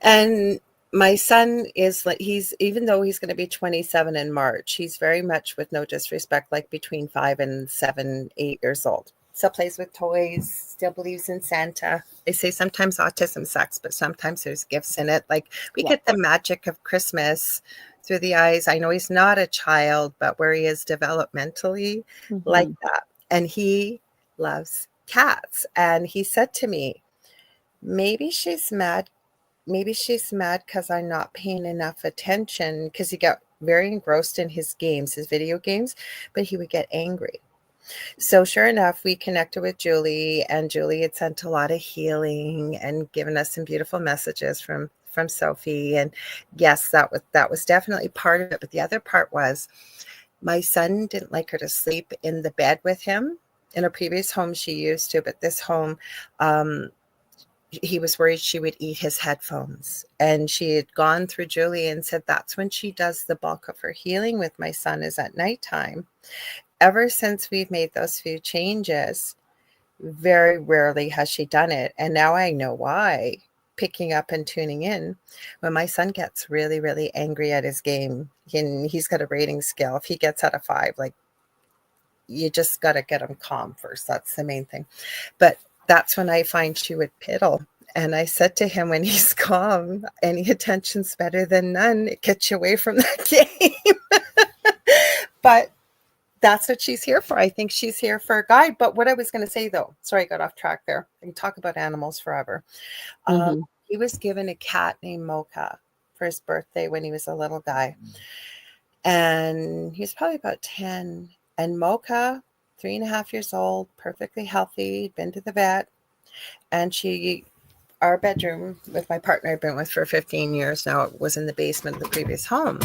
And my son is like, even though he's going to be 27 in March, he's very much, with no disrespect, like between 5 and 7, 8 years old. Still plays with toys, still believes in Santa. They say sometimes autism sucks, but sometimes there's gifts in it. Like we get the magic of Christmas through the eyes. I know he's not a child, but where he is developmentally like that. And he loves cats. And he said to me, maybe she's mad because I'm not paying enough attention, because he got very engrossed in his games, his video games, but he would get angry. So sure enough, we connected with Julie, and Julie had sent a lot of healing and given us some beautiful messages from Sophie. And yes, that was definitely part of it. But the other part was my son didn't like her to sleep in the bed with him. In a previous home, she used to, but this home, he was worried she would eat his headphones. And she had gone through Julie and said that's when she does the bulk of her healing with my son, is at nighttime. Ever since we've made those few changes, very rarely has she done it. And now I know why. Picking up and tuning in, when my son gets really, really angry at his game, and he's got a rating scale. If he gets out of 5, like, you just got to get him calm first. That's the main thing. But that's when I find she would piddle. And I said to him, when he's calm, any attention's better than none. It gets you away from that game. But that's what she's here for. I think she's here for a guide. But what I was going to say, though, sorry, I got off track there. I can talk about animals forever. He was given a cat named Mocha for his birthday when he was a little guy. And he was probably about 10. And Mocha, 3.5 years old, perfectly healthy, been to the vet. And our bedroom with my partner I've been with for 15 years now, it was in the basement of the previous home.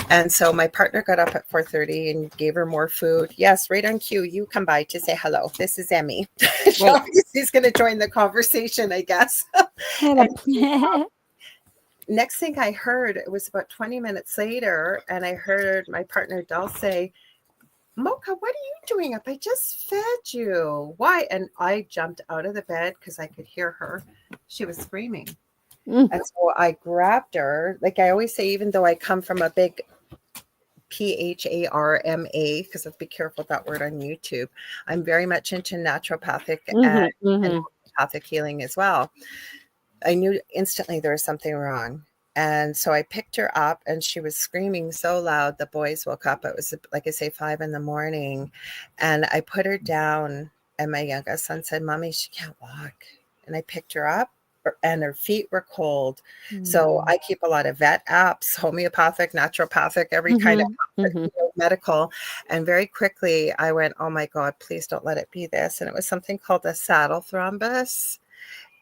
And so my partner got up at 4:30 and gave her more food. Yes, right on cue. You come by to say hello. This is Emmy. She's going to join the conversation, I guess. Next thing I heard, it was about 20 minutes later, and I heard my partner Del say, Mocha, what are you doing up? I just fed you. Why? And I jumped out of the bed because I could hear her. She was screaming. And so I grabbed her. Like I always say, even though I come from a big PHARMA, because let's be careful with that word on YouTube, I'm very much into naturopathic and homeopathic healing as well. I knew instantly there was something wrong. And so I picked her up, and she was screaming so loud the boys woke up. It was, like I say, 5 a.m. And I put her down, and my youngest son said, Mommy, she can't walk. And I picked her up, and her feet were cold. So I keep a lot of vet apps, homeopathic, naturopathic, every kind of medical. And very quickly I went, oh my God, please don't let it be this. And it was something called a saddle thrombus.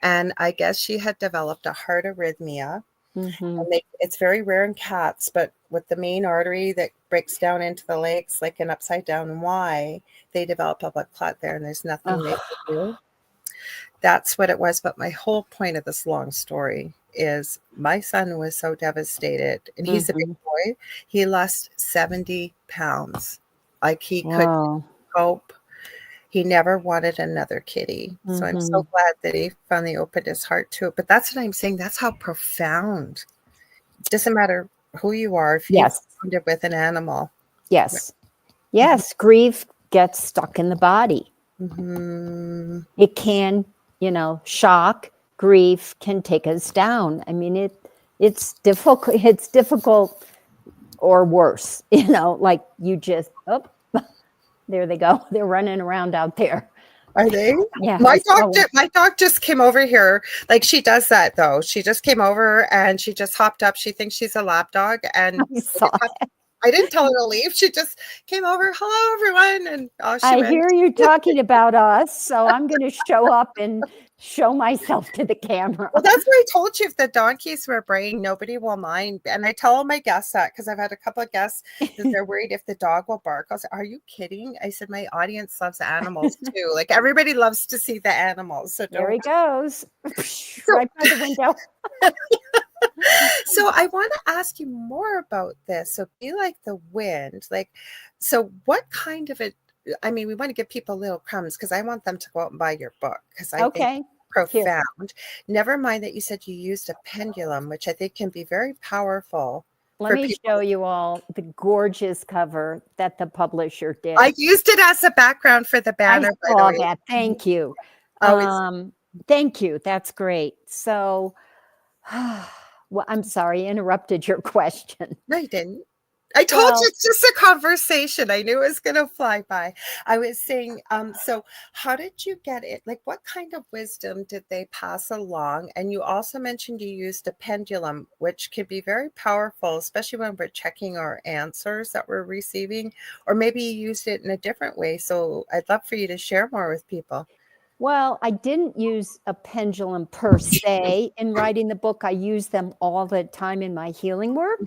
And I guess she had developed a heart arrhythmia. And it's very rare in cats, but with the main artery that breaks down into the legs like an upside down Y, they develop a blood clot there, and there's nothing they can do. That's what it was. But my whole point of this long story is my son was so devastated, and he's a big boy. He lost 70 pounds. Like he couldn't cope. He never wanted another kitty. So I'm so glad that he finally opened his heart to it. But that's what I'm saying. That's how profound. It doesn't matter who you are. If you found it with an animal. Yes. Grief gets stuck in the body. It can, shock, grief can take us down. I mean, it's difficult. It's difficult or worse, like you just, there they go. They're running around out there. Are they? Yeah. My dog just came over here. Like she does that though. She just came over and she just hopped up. She thinks she's a lap dog. And I didn't tell her to leave. She just came over. Hello, everyone. And she I went. hear you talking about us, so I'm going to show up and show myself to the camera. Well, that's what I told you. If the donkeys were braying, nobody will mind. And I tell all my guests that because I've had a couple of guests that they're worried if the dog will bark. I was like, are you kidding? I said, my audience loves animals too. Like everybody loves to see the animals. So There he don't. goes, right by the window. So I want to ask you more about this. So be like the wind. Like, so what kind of it? I mean, we want to give people little crumbs because I want them to go out and buy your book because I think Okay. profound. Here. Never mind that you said you used a pendulum, which I think can be very powerful. Let me show you all the gorgeous cover that the publisher did. I used it as a background for the banner. I saw that. Thank you. Thank you. That's great. So, well, I'm sorry, I interrupted your question. No, you didn't. I told you it's just a conversation. I knew it was going to fly by. I was saying, so how did you get it? Like, what kind of wisdom did they pass along? And you also mentioned you used a pendulum, which can be very powerful, especially when we're checking our answers that we're receiving, or maybe you used it in a different way. So I'd love for you to share more with people. Well, I didn't use a pendulum per se in writing the book. I use them all the time in my healing work.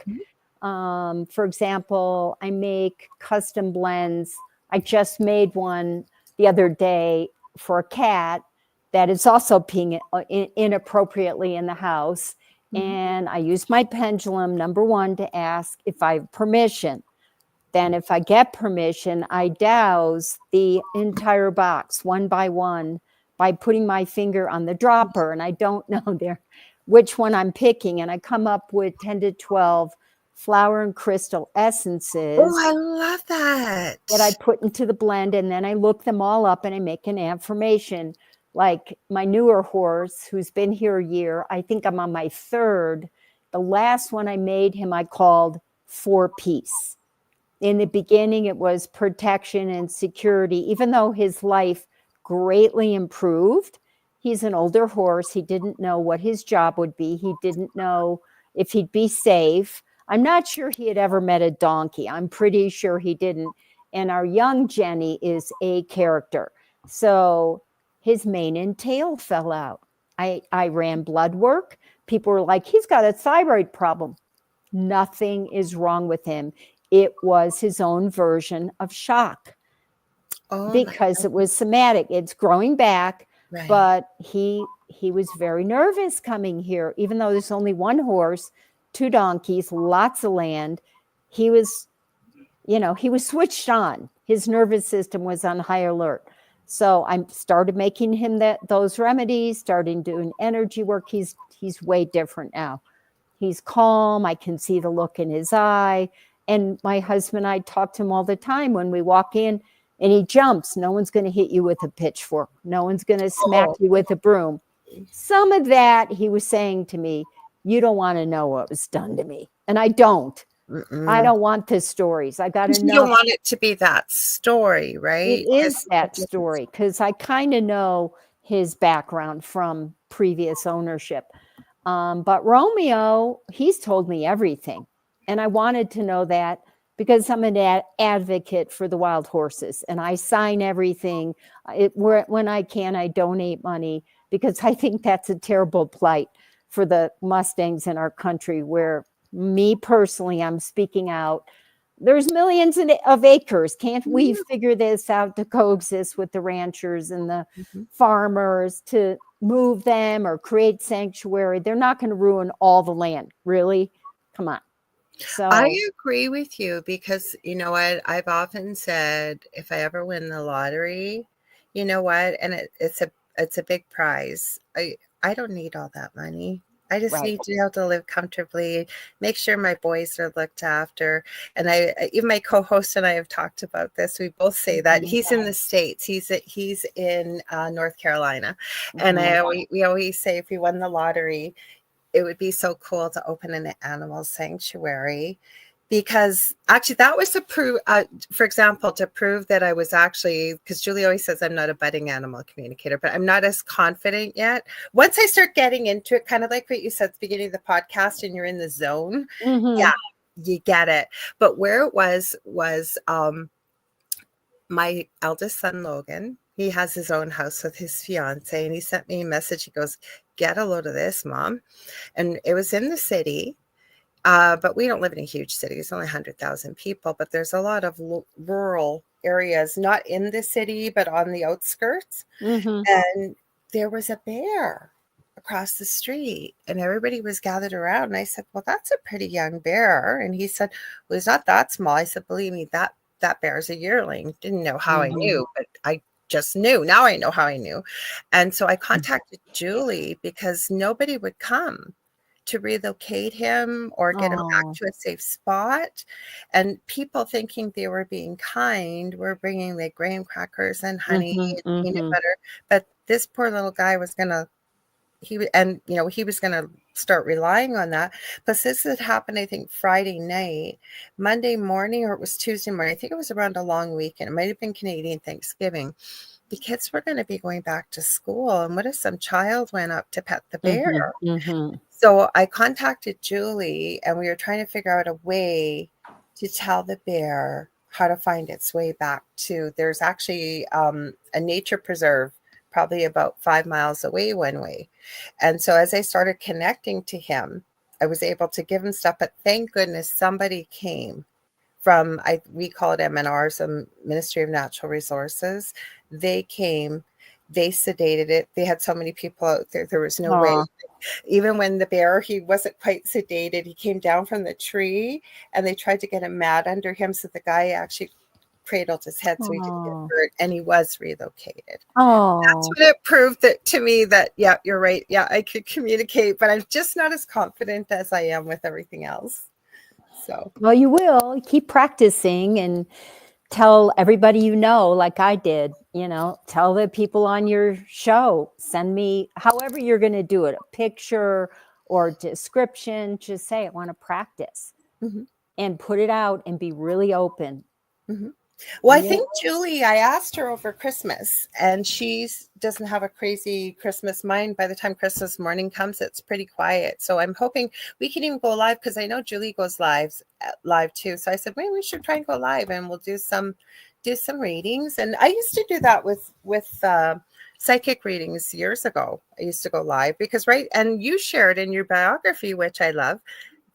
For example, I make custom blends. I just made one the other day for a cat that is also peeing inappropriately in the house. And I use my pendulum, number one, to ask if I have permission. Then if I get permission, I douse the entire box one by one by putting my finger on the dropper. And I don't know which one I'm picking. And I come up with 10 to 12 flower and crystal essences. Oh, I love that. That I put into the blend, and then I look them all up and I make an affirmation. Like my newer horse, who's been here a year, I think I'm on my third. The last one I made him, I called For Peace. In the beginning, it was protection and security, even though his life greatly improved. He's an older horse. He didn't know what his job would be. He didn't know if he'd be safe. I'm not sure he had ever met a donkey. I'm pretty sure he didn't. And our young Jenny is a character. So his mane and tail fell out. I ran blood work. People were like, he's got a thyroid problem. Nothing is wrong with him. It was his own version of shock because it was somatic. It's growing back, right. But he was very nervous coming here, even though there's only one horse, 2 donkeys, lots of land. He was switched on. His nervous system was on high alert. So I started making him those remedies, starting doing energy work. He's way different now. He's calm. I can see the look in his eye. And my husband and I talk to him all the time when we walk in and he jumps. No one's going to hit you with a pitchfork. No one's going to smack you with a broom. Some of that he was saying to me, you don't want to know what was done to me. And I don't. I don't want the stories. I got to know. You don't want it to be that story, right? It is that story because I kind of know his background from previous ownership. But Romeo, he's told me everything. And I wanted to know that because I'm an advocate for the wild horses and I sign everything. When I can, I donate money because I think that's a terrible plight for the Mustangs in our country where me personally, I'm speaking out. There's millions of acres. Can't we figure this out to coexist with the ranchers and the farmers to move them or create sanctuary? They're not going to ruin all the land. Really? Come on. So I agree with you because you know what? I've often said if I ever win the lottery, you know what? And it's a big prize. I don't need all that money. I just need to be able to live comfortably, make sure my boys are looked after. And even my co-host and I have talked about this. We both say that he's in the States. He's in North Carolina. And we always say if we won the lottery, it would be so cool to open an animal sanctuary. Because actually that was to prove, for example, to prove that I was actually, because Julie always says I'm not a budding animal communicator, but I'm not as confident yet. Once I start getting into it, kind of like what you said at the beginning of the podcast and you're in the zone, you get it. But where it was my eldest son, Logan, he has his own house with his fiance, and he sent me a message. He goes, "Get a load of this, Mom." And it was in the city, but we don't live in a huge city. It's only 100,000 people, but there's a lot of rural areas, not in the city, but on the outskirts. Mm-hmm. And there was a bear across the street, and everybody was gathered around. And I said, "Well, that's a pretty young bear." And he said, "Well, he's not that small." I said, "Believe me, that bear is a yearling." Didn't know how I knew, but I just knew. Now I know how I knew. And so I contacted Julie because nobody would come to relocate him or get him back to a safe spot. And people, thinking they were being kind, were bringing like graham crackers and honey and peanut butter. But this poor little guy was going to, he was going to start relying on that. Plus this had happened, I think, Friday night. Monday morning, or it was Tuesday morning, I think it was around a long weekend. It might have been Canadian Thanksgiving. The kids were going to be going back to school, and what if some child went up to pet the bear? So I contacted Julie, and we were trying to figure out a way to tell the bear how to find its way back to, there's actually a nature preserve probably about 5 miles away one way. And so as I started connecting to him, I was able to give him stuff, but thank goodness somebody came from, we call it MNR, some Ministry of Natural Resources. They came, they sedated it. They had so many people out there, there was no way. Even when the bear, he wasn't quite sedated, he came down from the tree, and they tried to get a mat under him, so the guy actually cradled his head so he didn't get hurt, and he was relocated. That's when it proved that to me that, yeah, you're right. Yeah, I could communicate, but I'm just not as confident as I am with everything else. So, well, you will keep practicing and tell everybody you know, like I did, tell the people on your show, send me, however you're going to do it, a picture or description, just say, I want to practice and put it out and be really open. Well, I think Julie, I asked her over Christmas, and she doesn't have a crazy Christmas mind. By the time Christmas morning comes, it's pretty quiet. So I'm hoping we can even go live, because I know Julie goes live too. So I said, maybe we should try and go live, and we'll do some readings. And I used to do that with psychic readings years ago. I used to go live because, right, and you shared in your biography, which I love.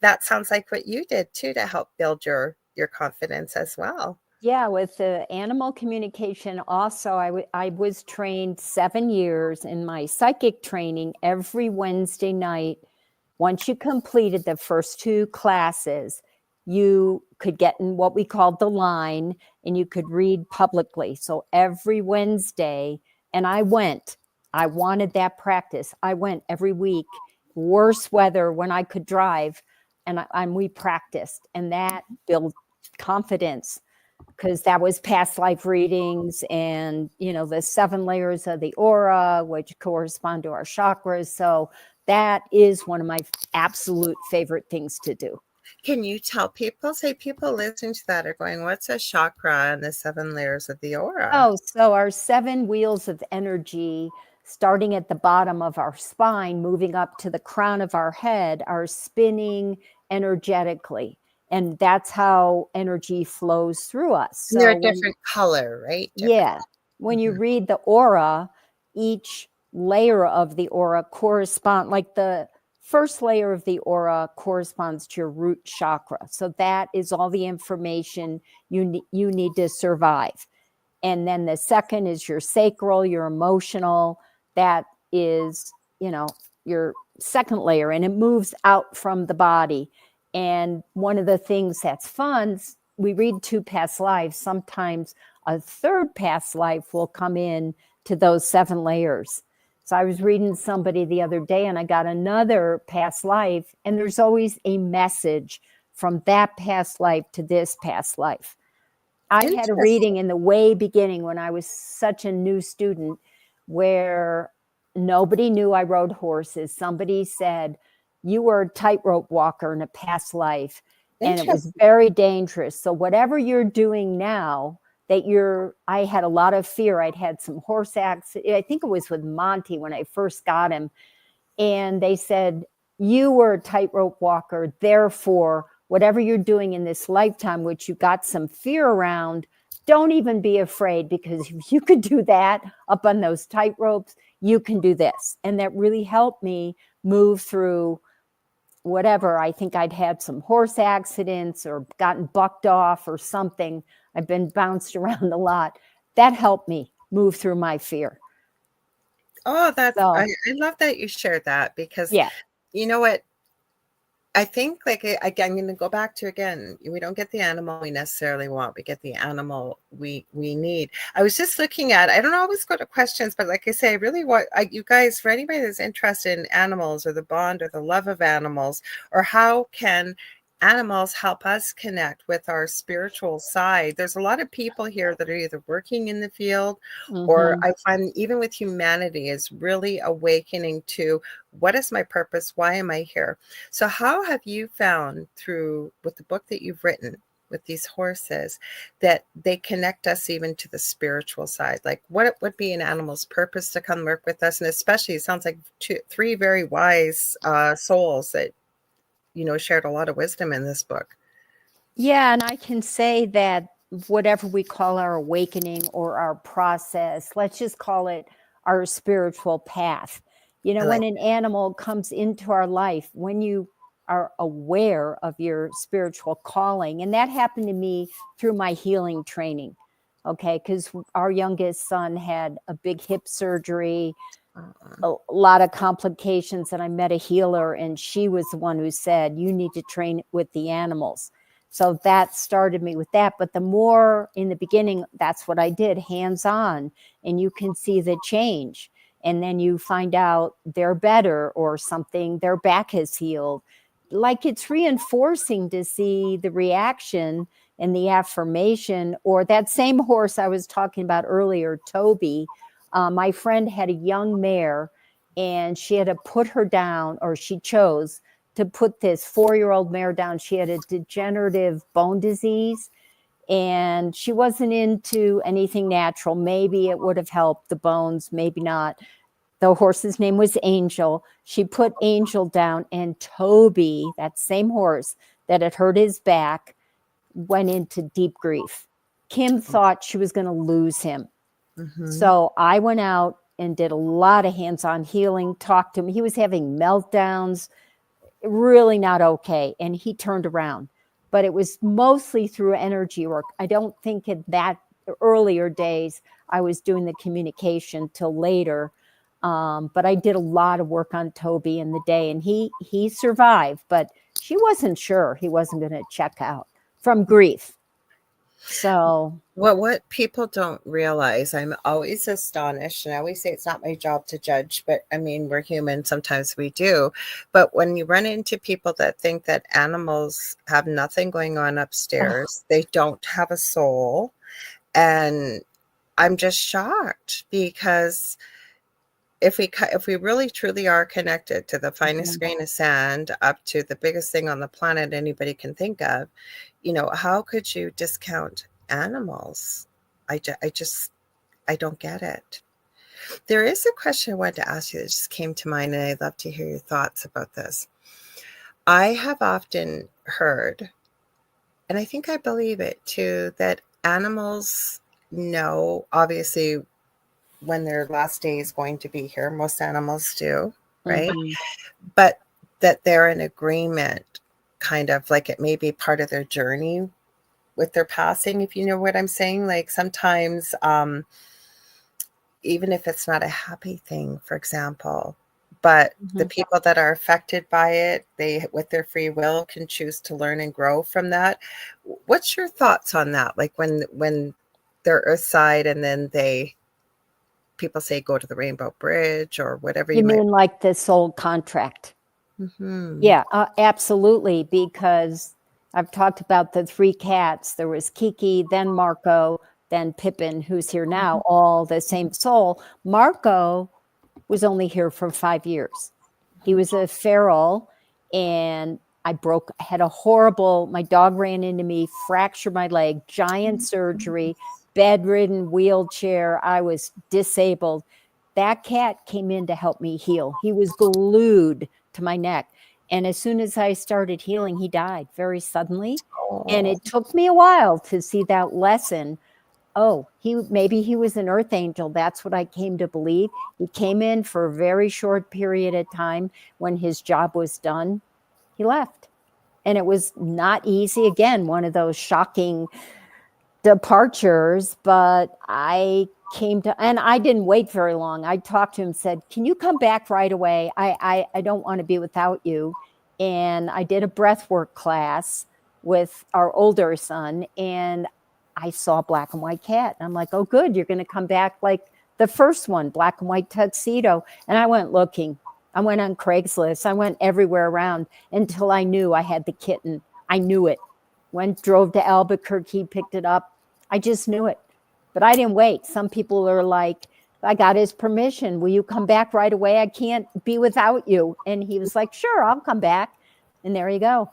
That sounds like what you did too to help build your confidence as well. Yeah, with the animal communication also, I was trained 7 years in my psychic training every Wednesday night. Once you completed the first 2 classes, you could get in what we called the line, and you could read publicly. So every Wednesday, and I wanted that practice. I went every week, worse weather when I could drive, and we practiced, and that built confidence. Because that was past life readings and, the 7 layers of the aura, which correspond to our chakras. So that is one of my absolute favorite things to do. Can you tell people, say people listening to that are going, what's a chakra and the 7 layers of the aura? Oh, so our 7 wheels of energy, starting at the bottom of our spine, moving up to the crown of our head, are spinning energetically. And that's how energy flows through us. So they're a different color, right? Yeah. When you read the aura, each layer of the aura correspond, like the first layer of the aura corresponds to your root chakra. So that is all the information you need to survive. And then the second is your sacral, your emotional. That is, your second layer, and it moves out from the body. And one of the things that's fun, we read 2 past lives. Sometimes a 3rd past life will come in to those 7 layers. So I was reading somebody the other day, and I got another past life, and there's always a message from that past life to this past life. I had a reading in the way beginning when I was such a new student where nobody knew I rode horses. Somebody said, you were a tightrope walker in a past life, and it was very dangerous. So whatever you're doing now, I had a lot of fear. I'd had some horse accidents. I think it was with Monty when I first got him. And they said, you were a tightrope walker, therefore whatever you're doing in this lifetime, which you got some fear around, don't even be afraid, because if you could do that up on those tight ropes, you can do this. And that really helped me move through whatever. I think I'd had some horse accidents or gotten bucked off or something. I've been bounced around a lot. That helped me move through my fear. Oh, that's, So, I love that you shared that, because yeah. you know what? I think, like, again, I'm going to go back to, again, we don't get the animal we necessarily want. We get the animal we need. I was just looking at, I don't always go to questions, but like I say, I really want you guys, for anybody that's interested in animals or the bond or the love of animals, or how can animals help us connect with our spiritual side. There's a lot of people here that are either working in the field, or I find even with humanity is really awakening to, what is my purpose? Why am I here? So how have you found, through with the book that you've written with these horses, that they connect us even to the spiritual side? Like, what would be an animal's purpose to come work with us? And especially, it sounds like three very wise souls that, shared a lot of wisdom in this book. Yeah, and I can say that whatever we call our awakening or our process, let's just call it our spiritual path. When an animal comes into our life, when you are aware of your spiritual calling, and that happened to me through my healing training, okay, because our youngest son had a big hip surgery, a lot of complications, and I met a healer, and she was the one who said, you need to train with the animals. So that started me with that. But the more in the beginning, that's what I did, hands-on, and you can see the change. And then you find out they're better or something, their back has healed. Like, it's reinforcing to see the reaction and the affirmation. Or that same horse I was talking about earlier, Toby, my friend had a young mare, and she had to put her down, or she chose to put this 4-year-old mare down. She had a degenerative bone disease, and she wasn't into anything natural. Maybe it would have helped the bones, maybe not. The horse's name was Angel. She put Angel down, and Toby, that same horse that had hurt his back, went into deep grief. Kim thought she was going to lose him. So I went out and did a lot of hands-on healing, talked to him. He was having meltdowns, really not okay. And he turned around, but it was mostly through energy work. I don't think in that earlier days I was doing the communication till later. But I did a lot of work on Toby in the day, and he survived, but she wasn't sure he wasn't going to check out from grief. So, well, what people don't realize, I'm always astonished, and I always say it's not my job to judge, but I mean, we're human, sometimes we do. But when you run into people that think that animals have nothing going on upstairs, they don't have a soul, and I'm just shocked, because if we really truly are connected to the finest grain of sand, up to the biggest thing on the planet anybody can think of, how could you discount animals? I don't get it. There is a question I wanted to ask you that just came to mind, and I'd love to hear your thoughts about this. I have often heard, and I think I believe it too, that animals know, obviously, when their last day is going to be here. Most animals do, right? But that they're in agreement, kind of like it may be part of their journey with their passing, if you know what I'm saying. Like, sometimes, even if it's not a happy thing, for example, but the people that are affected by it, they, with their free will, can choose to learn and grow from that. What's your thoughts on that? Like, when they're earthside, and then people say go to the Rainbow Bridge or whatever you might. mean like the soul contract? Yeah, absolutely. Because I've talked about the 3 cats. There was Kiki, then Marco, then Pippin, who's here now, all the same soul. Marco was only here for 5 years. He was a feral, and had a horrible, my dog ran into me, fractured my leg, giant surgery, bedridden, wheelchair. I was disabled. That cat came in to help me heal. He was glued to my neck. And as soon as I started healing, he died very suddenly. And Oh, it took me a while to see that lesson. Oh, maybe he was an earth angel. That's what I came to believe. He came in for a very short period of time. When his job was done, he left. And it was not easy. Again, one of those shocking departures, but I came to, and I didn't wait very long. I talked to him, said, can you come back right away? I don't want to be without you. And I did a breathwork class with our older son, and I saw a black and white cat. And I'm like, oh, good, you're going to come back like the first one, black and white tuxedo. And I went looking. I went on Craigslist. I went everywhere around until I knew I had the kitten. I knew it. Drove to Albuquerque, picked it up. I just knew it. But I didn't wait. Some people are like, I got his permission. Will you come back right away? I can't be without you. And he was like, sure, I'll come back. And there you go.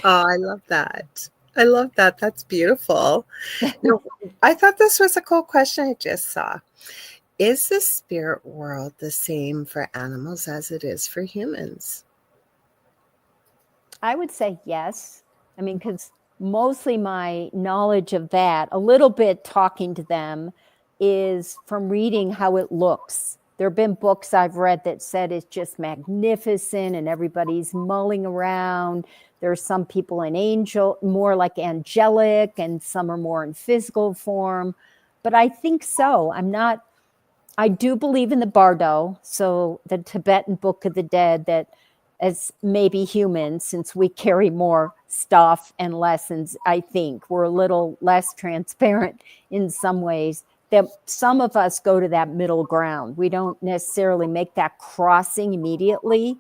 I love that. I love that. That's beautiful. Now, I thought this was a cool question I just saw. Is the spirit world the same for animals as it is for humans? I would say yes. I mean, because mostly my knowledge of that, a little bit talking to them, is from reading how it looks. There have been books I've read that said it's just magnificent and everybody's mulling around. There's some people in more like angelic, and some are more in physical form. But I think so. I do believe in the Bardo, so the Tibetan Book of the Dead, that as maybe humans, since we carry more stuff and lessons, I think we're a little less transparent in some ways, that some of us go to that middle ground. We don't necessarily make that crossing immediately.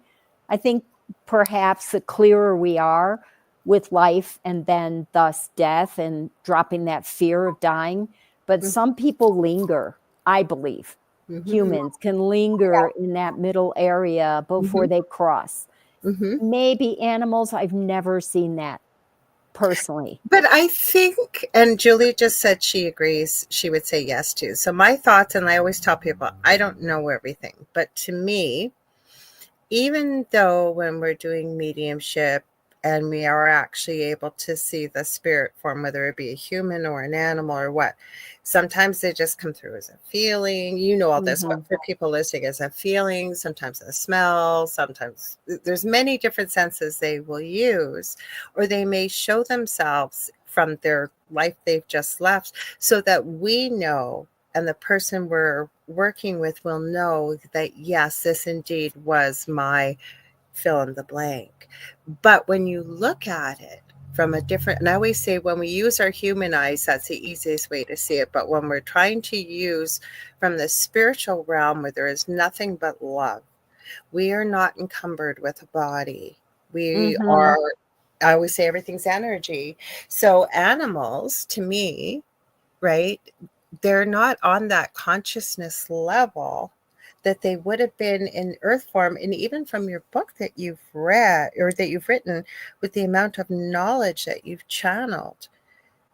I think perhaps the clearer we are with life and then thus death and dropping that fear of dying. But some people linger, I believe. Humans can linger in that middle area before they cross. Maybe animals, I've never seen that personally. But I think, and Julie just said she agrees, she would say yes too. So my thoughts, and I always tell people, I don't know everything, but to me, even though when we're doing mediumship and we are actually able to see the spirit form, whether it be a human or an animal or what, sometimes they just come through as a feeling, all this, but for people listening, as a feeling, sometimes a smell, sometimes there's many different senses they will use, or they may show themselves from their life they've just left, so that we know, and the person we're working with will know that, yes, this indeed was my fill in the blank. But when you look at it from a different, and I always say when we use our human eyes, that's the easiest way to see it. But when we're trying to use from the spiritual realm where there is nothing but love, we are not encumbered with a body. We are, I always say everything's energy. So animals, to me, right, they're not on that consciousness level that they would have been in earth form. And even from your book that you've read or that you've written, with the amount of knowledge that you've channeled,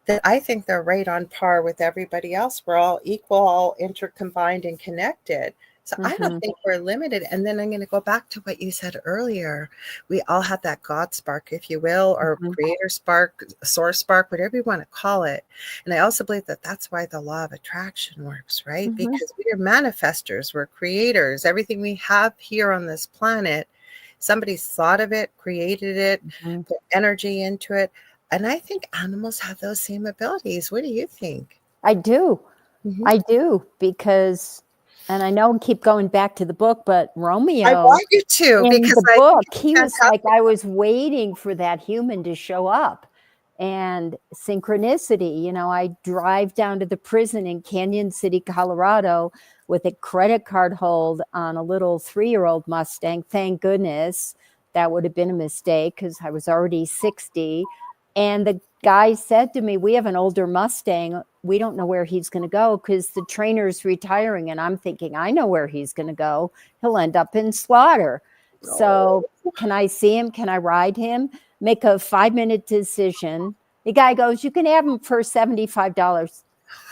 that I think they're right on par with everybody else. We're all equal, all intercombined and connected. So I don't think we're limited. And then I'm going to go back to what you said earlier. We all have that God spark, if you will, or creator spark, source spark, whatever you want to call it. And I also believe that that's why the law of attraction works, right? Because we are manifestors, we're creators. Everything we have here on this planet, somebody's thought of it, created it, put energy into it. And I think animals have those same abilities. What do you think? I do. I do, because, and I know I keep going back to the book, but Romeo, I want you to, in because the I book, think he was fantastic. like, I was waiting for that human to show up. And synchronicity, I drive down to the prison in Canyon City, Colorado, with a credit card hold on a little 3-year-old Mustang. Thank goodness. That would have been a mistake because I was already 60. And the guy said to me, we have an older Mustang. We don't know where he's going to go because the trainer's retiring. And I'm thinking, I know where he's going to go. He'll end up in slaughter. So can I see him? Can I ride him? Make a 5-minute decision. The guy goes, you can have him for $75.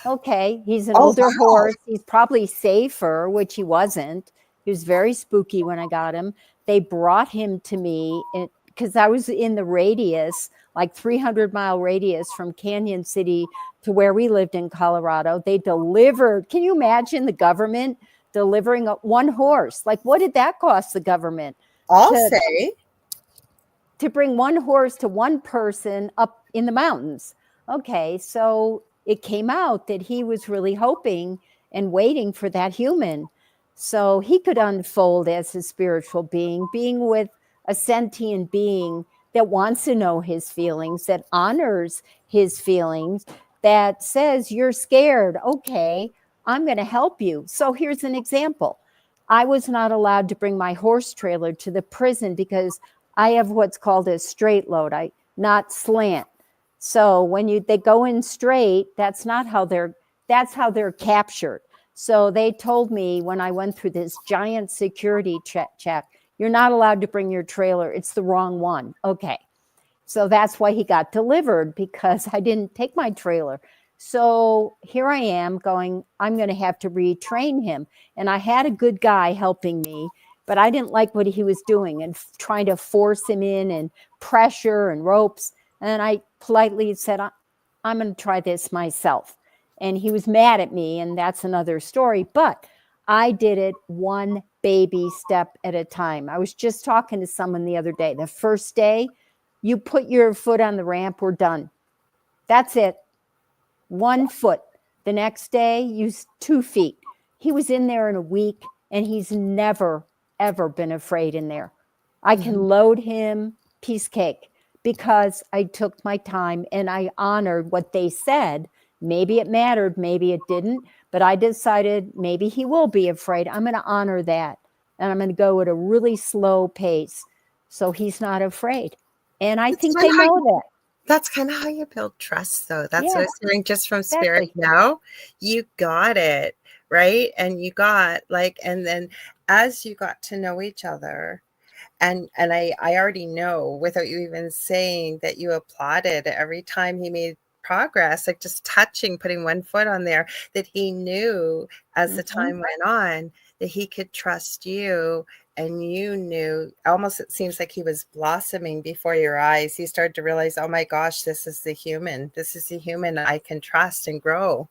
Okay. He's an older horse. He's probably safer, which he wasn't. He was very spooky when I got him. They brought him to me because I was in the radius, like 300-mile radius from Canyon City to where we lived in Colorado. They delivered. Can you imagine the government delivering one horse? Like, what did that cost the government? I'll say. To bring one horse to one person up in the mountains. Okay, so it came out that he was really hoping and waiting for that human. So he could unfold as a spiritual being with a sentient being that wants to know his feelings, that honors his feelings, that says, you're scared. Okay, I'm going to help you. So here's an example. I was not allowed to bring my horse trailer to the prison because I have what's called a straight load, not slant. So when they go in straight, that's how they're captured. So they told me when I went through this giant security check, you're not allowed to bring your trailer. It's the wrong one. Okay. So that's why he got delivered, because I didn't take my trailer. So here I am going, I'm going to have to retrain him. And I had a good guy helping me, but I didn't like what he was doing and trying to force him in and pressure and ropes. And I politely said, I'm going to try this myself. And he was mad at me, and that's another story. But I did it one baby step at a time. I was just talking to someone the other day. The first day, you put your foot on the ramp, we're done. That's it. 1 foot. The next day, use 2 feet. He was in there in a week, and he's never, ever been afraid in there. I can load him piece cake because I took my time and I honored what they said. Maybe it mattered, maybe it didn't, but I decided maybe he will be afraid. I'm going to honor that, and I'm going to go at a really slow pace so he's not afraid. And I think they know that. That's kind of how you build trust, though. That's what I was hearing just from Spirit. Exactly. Now you got it, right? And you got and then as you got to know each other, and I already know without you even saying that you applauded every time he made progress, like just touching, putting 1 foot on there, that he knew as the time went on that he could trust you. And you knew, almost it seems like he was blossoming before your eyes. He started to realize, oh my gosh, this is the human. This is the human I can trust and grow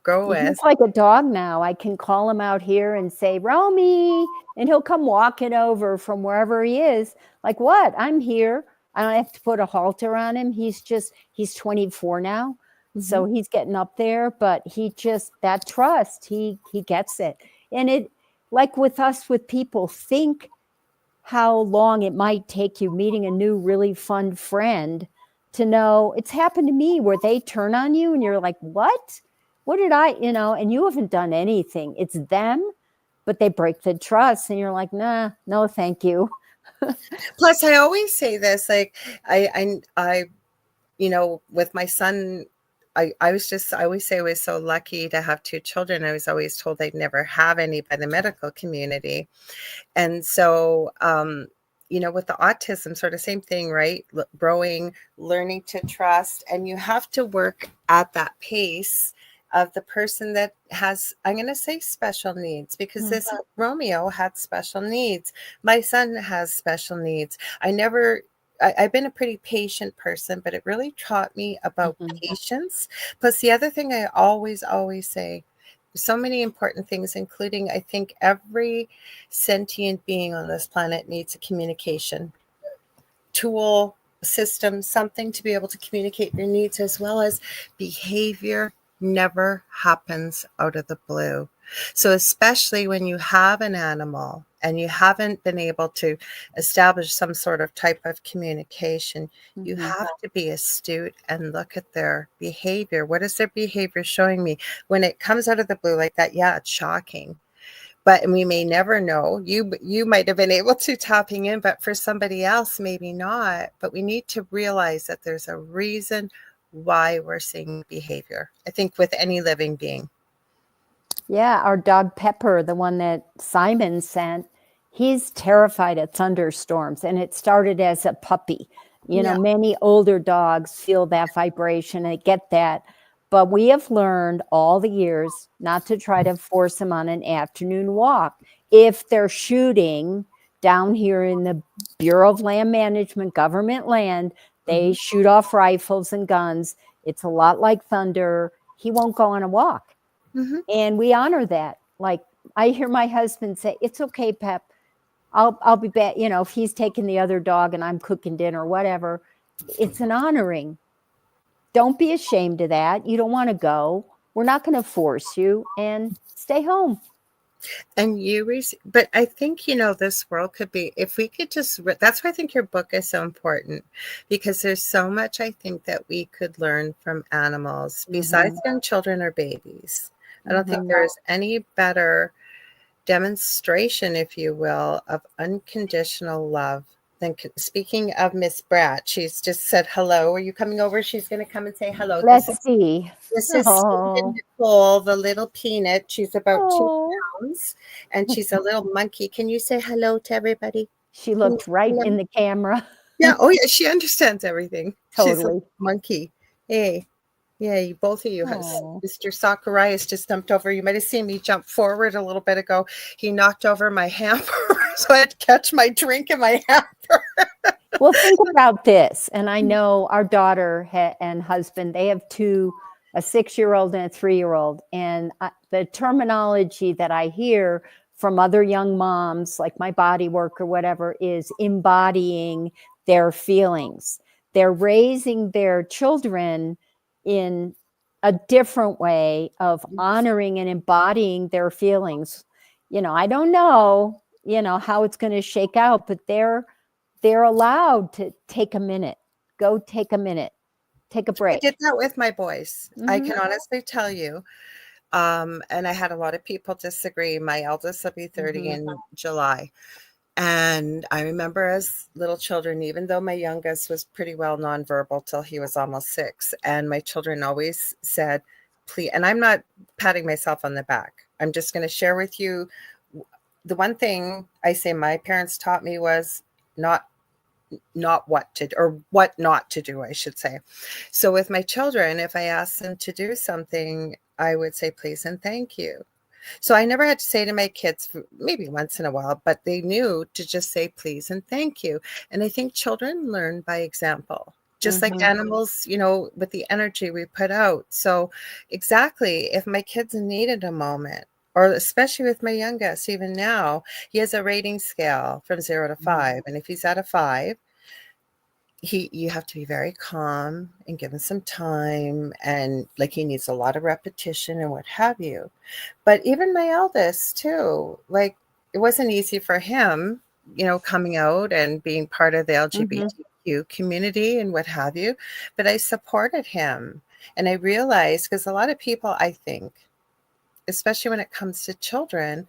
with. He's like a dog now. I can call him out here and say, Romy, and he'll come walking over from wherever he is. Like, what? I'm here. I don't have to put a halter on him. He's 24 now. So he's getting up there, but that trust, he gets it. And it, like with us, with people, think how long it might take you meeting a new, really fun friend to know. It's happened to me where they turn on you and you're like, what did I, and you haven't done anything. It's them, but they break the trust and you're like, nah, no, thank you. Plus, I always say this, like I with my son, I always say I was so lucky to have 2 children. I was always told I'd never have any by the medical community. And so, with the autism, sort of same thing, right? Growing, learning to trust, and you have to work at that pace of the person that has, I'm going to say, special needs, because this Romeo had special needs. My son has special needs. I've been a pretty patient person, but it really taught me about patience. Plus, the other thing I always say, so many important things, including, I think every sentient being on this planet needs a communication tool, system, something to be able to communicate your needs, as well as behavior never happens out of the blue. So especially when you have an animal and you haven't been able to establish some sort of type of communication, you have to be astute and look at their behavior. What is their behavior showing me? When it comes out of the blue like that, yeah, it's shocking. But we may never know. You might have been able to tapping in, but for somebody else, maybe not. But we need to realize that there's a reason why we're seeing behavior, I think, with any living being. Yeah, our dog Pepper, the one that Simon sent, he's terrified of thunderstorms. And it started as a puppy. Many older dogs feel that vibration and get that. But we have learned all the years not to try to force them on an afternoon walk. If they're shooting down here in the Bureau of Land Management, government land, they shoot off rifles and guns. It's a lot like thunder. He won't go on a walk. And we honor that. Like, I hear my husband say, "It's okay, Pep. I'll be back." You know, if he's taking the other dog and I'm cooking dinner, whatever, it's an honoring. Don't be ashamed of that. You don't want to go. We're not going to force you, and stay home. And but I think, this world could be, if we could that's why I think your book is so important, because there's so much I think that we could learn from animals besides young children or babies. I don't think there's any better demonstration, if you will, of unconditional love than, speaking of Miss Bratt, she's just said hello. Are you coming over? She's going to come and say hello. Let's see. This is Stephen Nicole, the little peanut. She's about 2 pounds, and she's a little monkey. Can you say hello to everybody? She looked right in the camera. Yeah. Oh, yeah. She understands everything. Totally. She's a monkey. Hey. Yeah, both of you. Mr. Sakurai has just jumped over. You might have seen me jump forward a little bit ago. He knocked over my hamper, so I had to catch my drink in my hamper. Well, think about this. And I know our daughter and husband, they have two, a 6-year-old and a 3-year-old. And the terminology that I hear from other young moms, like my body work or whatever, is embodying their feelings. They're raising their children in a different way of honoring and embodying their feelings. I don't know, how it's going to shake out, but they're allowed to take a minute, go take a minute, take a break. I did that with my boys. I can honestly tell you. And I had a lot of people disagree. My eldest will be 30 in July. And I remember as little children, even though my youngest was pretty well nonverbal till he was almost 6, and my children always said, please, and I'm not patting myself on the back. I'm just going to share with you. The one thing I say my parents taught me was not what to do, or what not to do, I should say. So with my children, if I asked them to do something, I would say, please and thank you. So I never had to say to my kids, maybe once in a while, but they knew to just say please and thank you. And I think children learn by example, just like animals, with the energy we put out. So exactly, if my kids needed a moment, or especially with my youngest, even now, he has a rating scale from 0 to 5. And if he's at a 5, you have to be very calm and give him some time, and like he needs a lot of repetition and what have you. But even my eldest too, like it wasn't easy for him, coming out and being part of the LGBTQ community and what have you. But I supported him, and I realized, because a lot of people, I think, especially when it comes to children,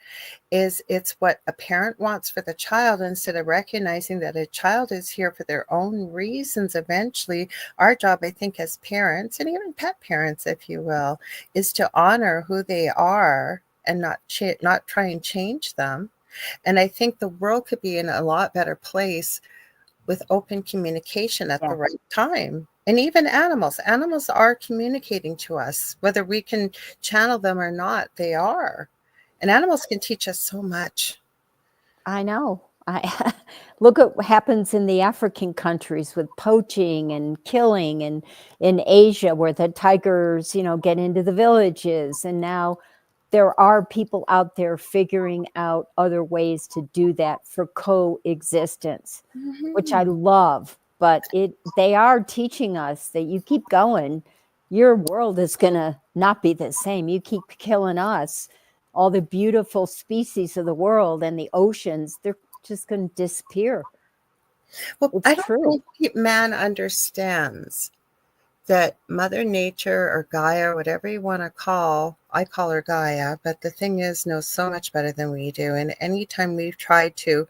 it's what a parent wants for the child, instead of recognizing that a child is here for their own reasons. Eventually, our job, I think, as parents, and even pet parents, if you will, is to honor who they are and not try and change them. And I think the world could be in a lot better place with open communication at the right time. And even animals are communicating to us, whether we can channel them or not, they are. And animals can teach us so much. I know. Look at what happens in the African countries with poaching and killing, and in Asia where the tigers, get into the villages. And now there are people out there figuring out other ways to do that for coexistence, which I love. But they are teaching us that you keep going, your world is going to not be the same. You keep killing us, all the beautiful species of the world and the oceans, they're just going to disappear. Well, I don't think man understands that Mother Nature, or Gaia, or whatever you want to I call her Gaia, but the thing is, knows so much better than we do. And anytime we've tried to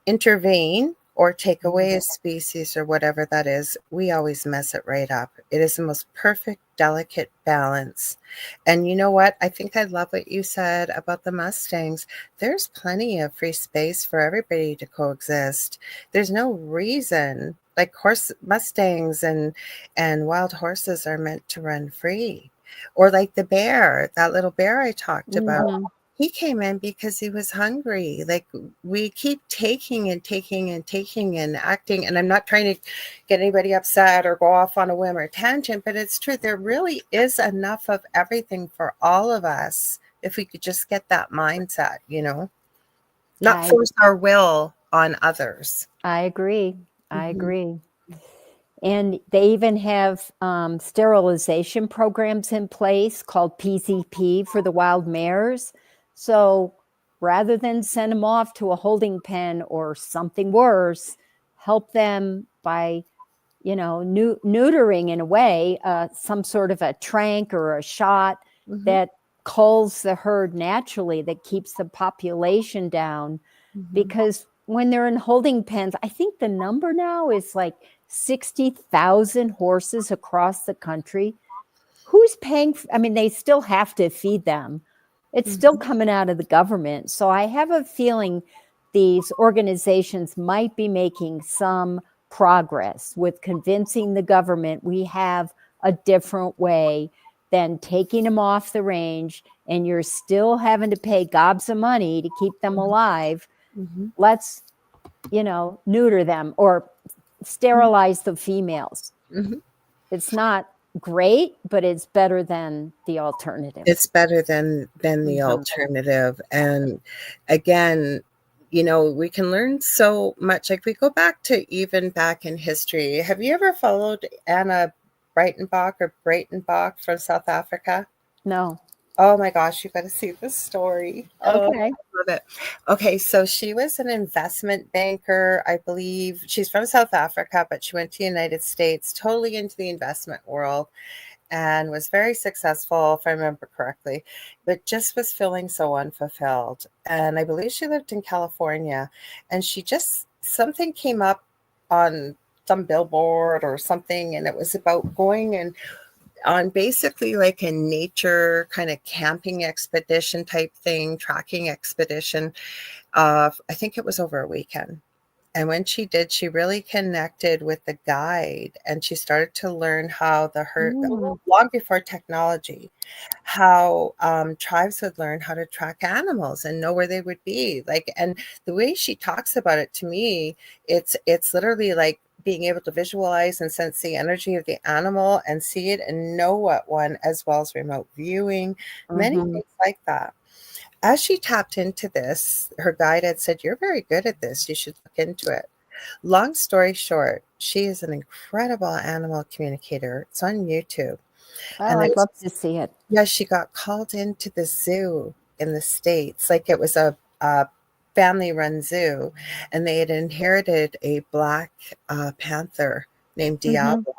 intervene or take away a species or whatever that is, we always mess it right up. It is the most perfect, delicate balance. And you know what? I think I love what you said about the Mustangs. There's plenty of free space for everybody to coexist. There's no reason. Like Mustangs and wild horses are meant to run free. Or like the bear, that little bear I talked about. Mhm. He came in because he was hungry. Like we keep taking and taking and taking and acting. And I'm not trying to get anybody upset or go off on a whim or tangent, but it's true. There really is enough of everything for all of us if we could just get that mindset, not I force our will on others. I agree. I Mhm. agree. And they even have sterilization programs in place called PZP for the wild mares. So rather than send them off to a holding pen or something worse, help them by, neutering in a way, some sort of a trank or a shot Mhm. that culls the herd naturally, that keeps the population down. Mhm. Because when they're in holding pens, I think the number now is like 60,000 horses across the country. Who's paying? I mean, they still have to feed them. It's still Mhm. coming out of the government. So I have a feeling these organizations might be making some progress with convincing the government we have a different way than taking them off the range and you're still having to pay gobs of money to keep them alive. Mhm. Let's, neuter them or sterilize the females. Mhm. It's not great, but it's better than the alternative. It's better than the Mhm. alternative. And again, we can learn so much. Like we go back to even back in history. Have you ever followed Anna Breitenbach from South Africa? No. Oh my gosh, you got to see this story. Oh, Okay. I love it. Okay, so she was an investment banker, I believe. She's from South Africa, but she went to the United States, totally into the investment world, and was very successful, if I remember correctly, but just was feeling so unfulfilled. And I believe she lived in California, and something came up on some billboard or something, and it was about going and on basically like a nature kind of camping expedition type thing, tracking expedition. I think it was over a weekend. And when she did, she really connected with the guide and she started to learn how the herd, Mm. long before technology, how tribes would learn how to track animals and know where they would be. Like, and the way she talks about it to me, it's literally like being able to visualize and sense the energy of the animal and see it and know what one, as well as remote viewing, many Mhm. things like that. As she tapped into this, her guide had said, "You're very good at this. You should look into it." Long story short, she is an incredible animal communicator. It's on YouTube. Oh, And I'd there's, love to see it. yeah, she got called into the zoo in the States. Like it was a family run zoo, and they had inherited a black panther named Mhm. Diablo.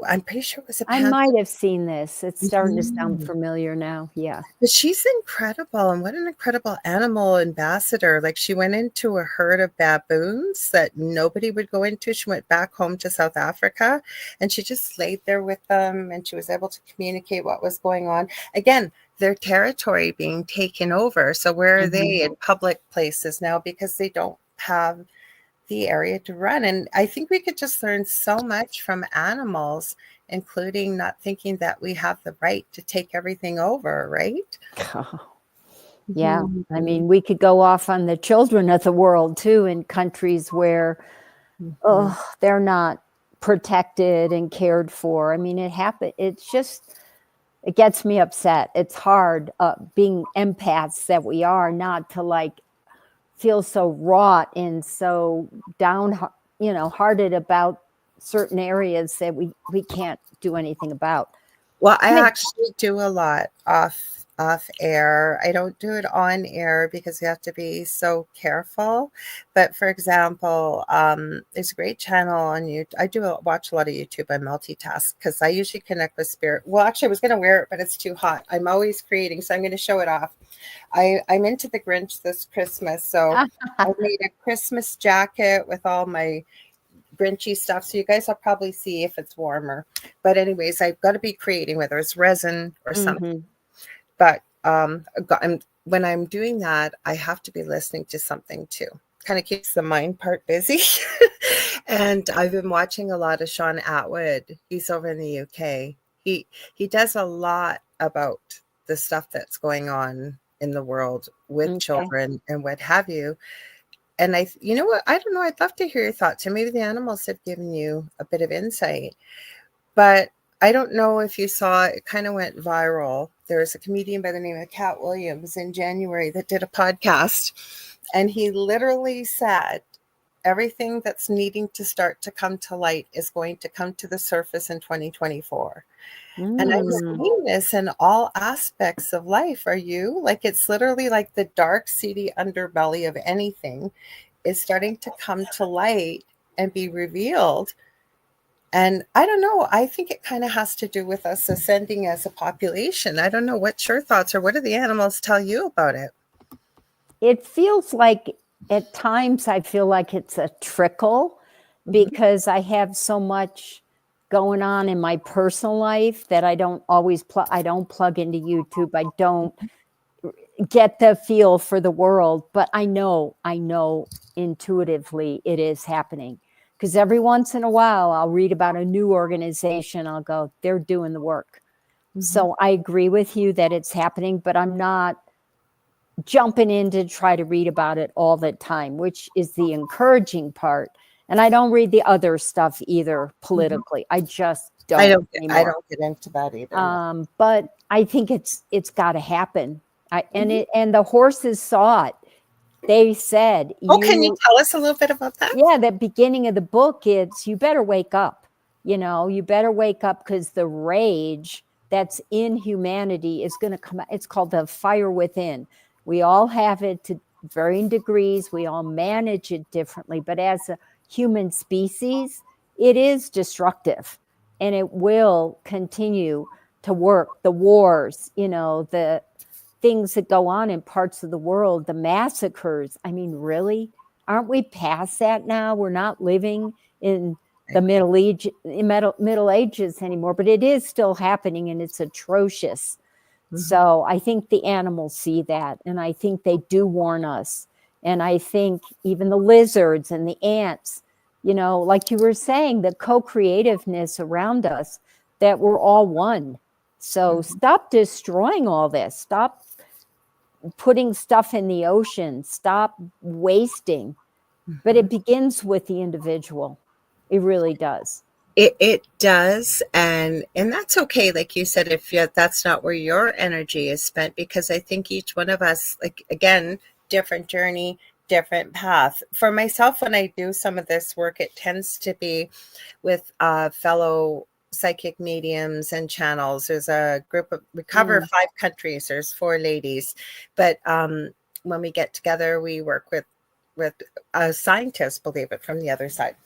I'm pretty sure it was a I panther. might have seen this. It's starting to sound Mhm. familiar now. Yeah. But she's incredible, and what an incredible animal ambassador. Like, she went into a herd of baboons that nobody would go into. She went back home to South Africa, and she just laid there with them, and she was able to communicate what was going on. Again, their territory being taken over. So where are Mhm. they in public places now because they don't have the area to run? And I think we could just learn so much from animals, including not thinking that we have the right to take everything over, right? Yeah. I Mhm. mean, we could go off on the children of the world too in countries where Mhm. they're not protected and cared for. I mean, it gets me upset. It's hard being empaths that we are not to like feel so wrought and so hearted about certain areas that we can't do anything about. Well, I I mean, actually do a lot off air. I don't do it on air because you have to be so careful. But for example, there's a great channel on YouTube. Watch a lot of YouTube. I multitask because I usually connect with spirit. Well, actually, I was going to wear it, but it's too hot. I'm always creating, so I'm going to show it off. I'm into the Grinch this Christmas, so I made a Christmas jacket with all my Grinchy stuff. So you guys will probably see if it's warmer. But anyways, I've got to be creating, whether it's resin or something. mhm. But when I'm doing that, I have to be listening to something too. kind of keeps the mind part busy. And I've been watching a lot of Sean Atwood. He's over in the UK. He does a lot about the stuff that's going on in the world with Okay. children and what have you. And you know what? I don't know. I'd love to hear your thoughts. And maybe the animals have given you a bit of insight. But I don't know if you saw, it kind of went viral. There's a comedian by the name of Cat Williams in January that did a podcast. And he literally said, everything that's needing to start to come to light is going to come to the surface in 2024. And I'm seeing this in all aspects of life. Are you? Like, it's literally like the dark, seedy underbelly of anything is starting to come to light and be revealed. And I don't know. I think it kind of has to do with us ascending as a population. I don't know. What's your thoughts, or what do the animals tell you about it? It feels like at times I feel like it's a trickle because I have so much going on in my personal life that I don't always I don't plug into YouTube. I don't get the feel for the world, but I know intuitively it is happening. Because every once in a while I'll read about a new organization. I'll go, they're doing the work. So I agree with you that it's happening, but I'm not jumping in to try to read about it all the time, which is the encouraging part. And I don't read the other stuff either politically. I just don't. I don't get into that either. But I think it's got to happen. And the horses saw it. They said, can you tell us a little bit about that? Yeah, the beginning of the book, it's you better wake up. You better wake up, because the rage that's in humanity is going to come out. It's called the fire within. We all have it to varying degrees. We all manage it differently. But as a human species, it is destructive, and it will continue to work. The wars, the things that go on in parts of the world, the massacres. I mean, really? Aren't we past that now? We're not living in the Middle Ages anymore, but it is still happening, and it's atrocious. So I think the animals see that, and I think they do warn us. And I think even the lizards and the ants, like you were saying, the co-creativeness around us, that we're all one. So stop destroying all this. Stop putting stuff in the ocean. Stop wasting. But it begins with the individual. It really does. It does, and that's okay. Like you said, if that's not where your energy is spent, because I think each one of us, like, again, different journey, different path. For myself, when I do some of this work, it tends to be with fellow psychic mediums and channels. There's a group of, we cover 5 countries. There's 4 ladies, but when we get together, we work with scientists, believe it, from the other side.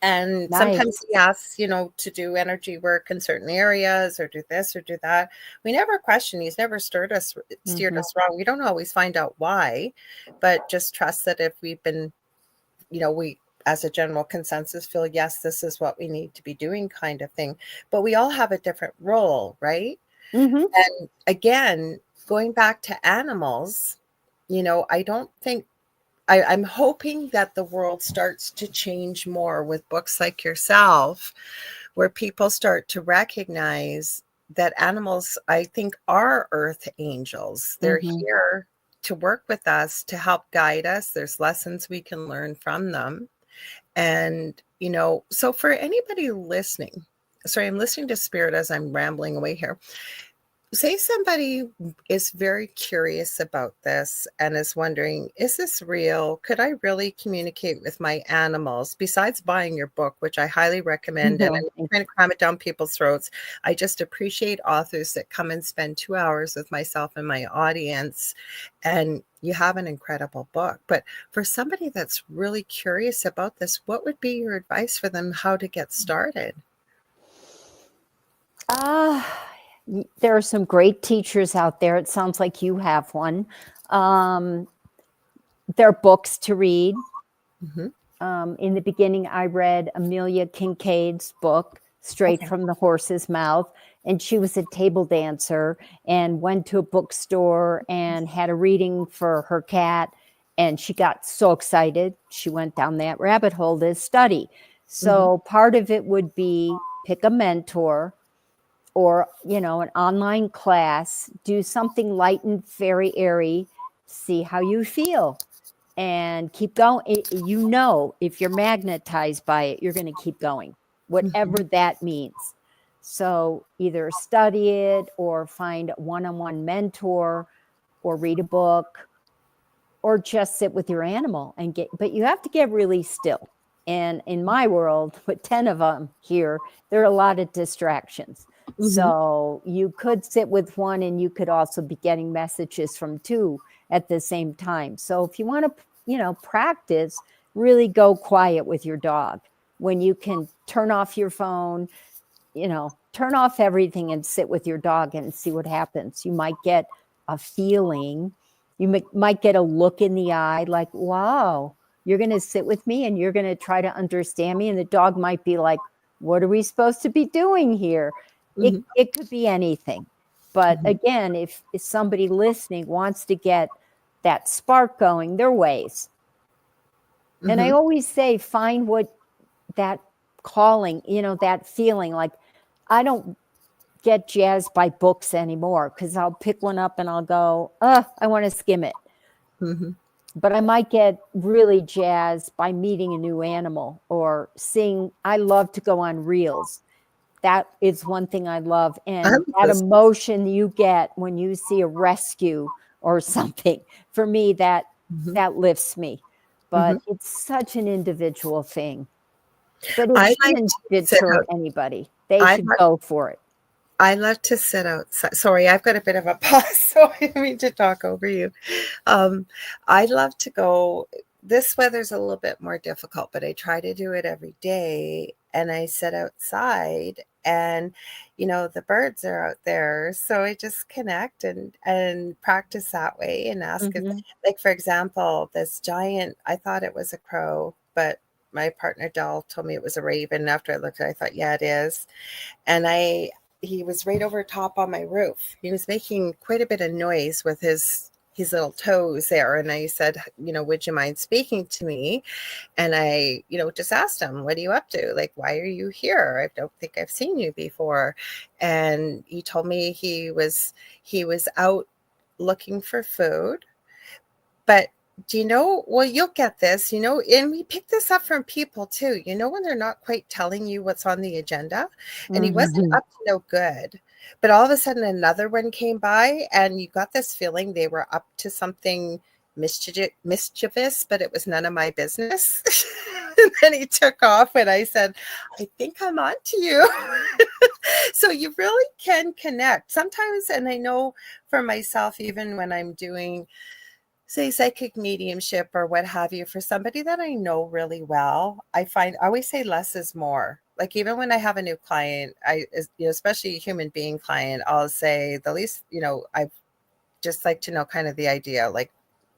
And sometimes he asks, to do energy work in certain areas, or do this or do that. We never question. He's never steered us wrong. We don't always find out why, but just trust that if we've been, we, as a general consensus, feel, yes, this is what we need to be doing, kind of thing. But we all have a different role, right? And again, going back to animals, I don't think, I'm hoping that the world starts to change more with books like yourself, where people start to recognize that animals, I think, are earth angels. They're here to work with us, to help guide us. There's lessons we can learn from them. And, so for anybody listening, sorry, I'm listening to Spirit as I'm rambling away here. Say somebody is very curious about this and is wondering, is this real? Could I really communicate with my animals? Besides buying your book, which I highly recommend, and I'm trying to cram it down people's throats. I just appreciate authors that come and spend 2 hours with myself and my audience. And you have an incredible book. But for somebody that's really curious about this, what would be your advice for them how to get started? There are some great teachers out there. It sounds like you have one. There are books to read. In the beginning, I read Amelia Kincaid's book, Straight from the Horse's Mouth. And she was a table dancer and went to a bookstore and had a reading for her cat. And she got so excited, she went down that rabbit hole to study. So part of it would be pick a mentor or, an online class, do something light and very airy, see how you feel and keep going. If you're magnetized by it, you're going to keep going, whatever that means. So either study it or find a one-on-one mentor or read a book or just sit with your animal but you have to get really still. And in my world, with 10 of them here, there are a lot of distractions. So you could sit with one and you could also be getting messages from two at the same time. So if you want to, practice, really go quiet with your dog when you can turn off your phone, turn off everything and sit with your dog and see what happens. You might get a feeling. You might get a look in the eye like, wow, you're going to sit with me and you're going to try to understand me. And the dog might be like, what are we supposed to be doing here? It could be anything. But again, if somebody listening wants to get that spark going, there are ways. And I always say, find what that calling, that feeling. Like, I don't get jazzed by books anymore because I'll pick one up and I'll go, I want to skim it. But I might get really jazzed by meeting a new animal or seeing. I love to go on reels. That is one thing I love. And that emotion you get when you see a rescue or something, for me, that lifts me. But it's such an individual thing. But it shouldn't deter anybody. They should go for it. I love to sit outside. Sorry, I've got a bit of a pause, so I didn't mean to talk over you. I love to go. This weather's a little bit more difficult, but I try to do it every day. And I sit outside and, the birds are out there. So I just connect and practice that way and ask if, like, for example, this giant, I thought it was a crow, but my partner Dell told me it was a raven. After I looked at it, I thought, yeah, it is. And he was right over top on my roof. He was making quite a bit of noise with his little toes there. And I said, would you mind speaking to me? And I, just asked him, what are you up to? Like, why are you here? I don't think I've seen you before. And he told me he was out looking for food. But well, you'll get this, and we pick this up from people too, when they're not quite telling you what's on the agenda. And he wasn't up to no good. But all of a sudden another one came by and you got this feeling they were up to something mischievous, but it was none of my business. And then he took off and I said, I think I'm on to you. So you really can connect sometimes. And I know for myself, even when I'm doing, say, psychic mediumship or what have you, for somebody that I know really well, I always say less is more. Like, even when I have a new client, especially a human being client, I'll say the least, I just like to know kind of the idea, like,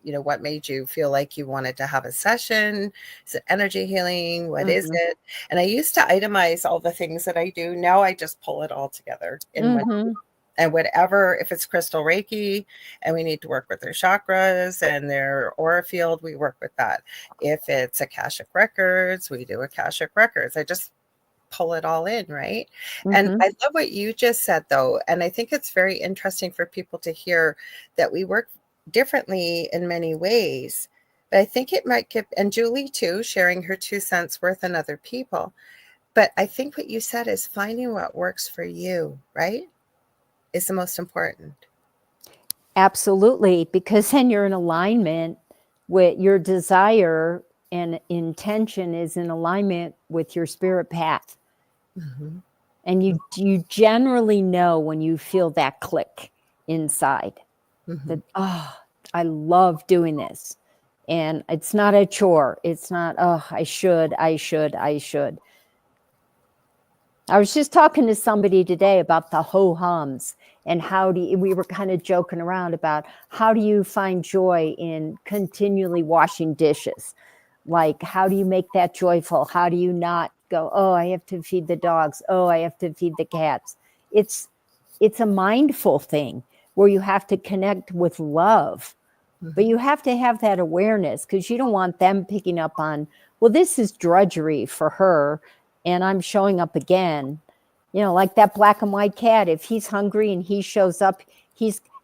what made you feel like you wanted to have a session? Is it energy healing? What is it? And I used to itemize all the things that I do. Now I just pull it all together in one. And whatever, if it's crystal Reiki and we need to work with their chakras and their aura field, we work with that. If it's Akashic Records, we do Akashic Records. I just pull it all in, right? And I love what you just said, though. And I think it's very interesting for people to hear that we work differently in many ways. But I think it might give, and Julie too, sharing her 2 cents worth in other people. But I think what you said is finding what works for you, right? Is the most important. Absolutely, because then you're in alignment with your desire, and intention is in alignment with your spirit path. And you generally know when you feel that click inside that, I love doing this. And it's not a chore. It's not, I should. I was just talking to somebody today about the ho-hums and we were kind of joking around about how do you find joy in continually washing dishes? Like, how do you make that joyful? How do you not go, oh, I have to feed the dogs. Oh, I have to feed the cats. It's a mindful thing where you have to connect with love But you have to have that awareness, because you don't want them picking up on, well, this is drudgery for her, and I'm showing up again. Like that black and white cat, if he's hungry and he shows up,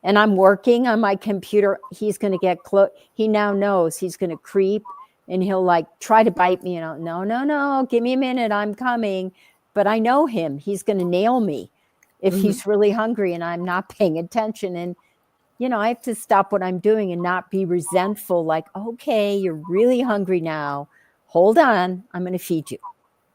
and I'm working on my computer, he's going to get close. He now knows he's going to creep, and he'll like try to bite me. No, give me a minute, I'm coming. But I know him. He's going to nail me if he's really hungry and I'm not paying attention. And I have to stop what I'm doing and not be resentful. Like, okay, you're really hungry now. Hold on, I'm going to feed you.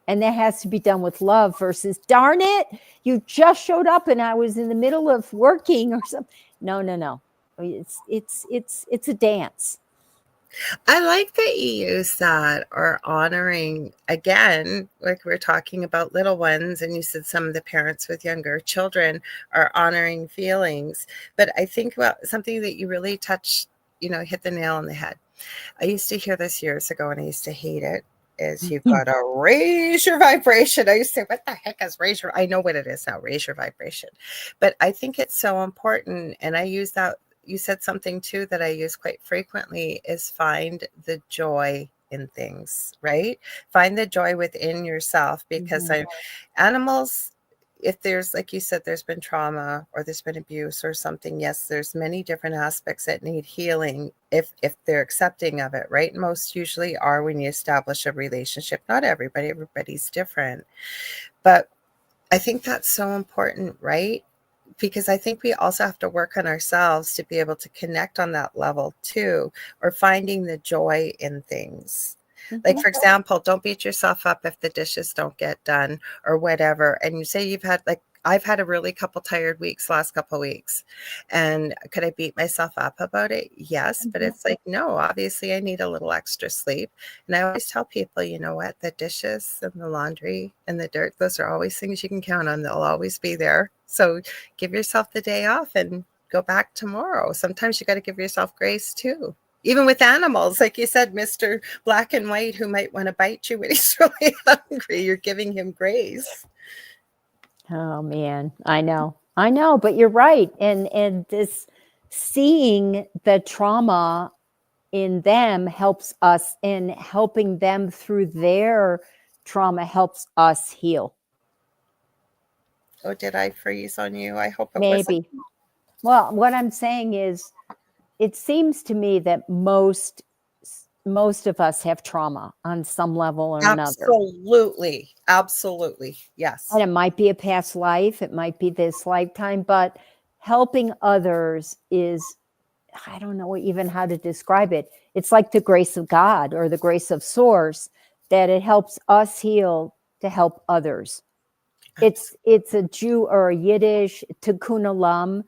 And that has to be done with love versus, darn it, you just showed up and I was in the middle of working or something. No. It's a dance. I like that you use that, or honoring, again, like we're talking about little ones, and you said some of the parents with younger children are honoring feelings. But I think about something that you really touched, hit the nail on the head. I used to hear this years ago and I used to hate it. Is you've got to raise your vibration. I used to say, what the heck is raise your? I know what it is now, raise your vibration. But I think it's so important. And I use that. You said something too that I use quite frequently, is find the joy in things, right? Find the joy within yourself, because animals, if there's, like you said, there's been trauma or there's been abuse or something, yes, there's many different aspects that need healing if they're accepting of it, right? Most usually are when you establish a relationship. Not everybody's different. But I think that's so important, right? Because I think we also have to work on ourselves to be able to connect on that level too, or finding the joy in things. Like, for example, don't beat yourself up if the dishes don't get done or whatever. And you say you've had, like, I've had a really couple tired weeks last couple weeks. And could I beat myself up about it? Yes. But it's like, no, obviously I need a little extra sleep. And I always tell people, you know what, the dishes and the laundry and the dirt, those are always things you can count on. They'll always be there. So give yourself the day off and go back tomorrow. Sometimes you got to give yourself grace too. Even with animals, like you said, Mr. Black and White, who might want to bite you when he's really hungry, you're giving him grace. Oh man, I know, but you're right. And this, seeing the trauma in them helps us, and helping them through their trauma helps us heal. Oh, did I freeze on you? I hope it Maybe. wasn't. Well, what I'm saying is, it seems to me that most of us have trauma on some level or another. Absolutely. Yes. And it might be a past life, it might be this lifetime, but helping others is, I don't know even how to describe it. It's like the grace of God or the grace of source, that it helps us heal to help others. It's a Jew or a Yiddish, tikkun olam.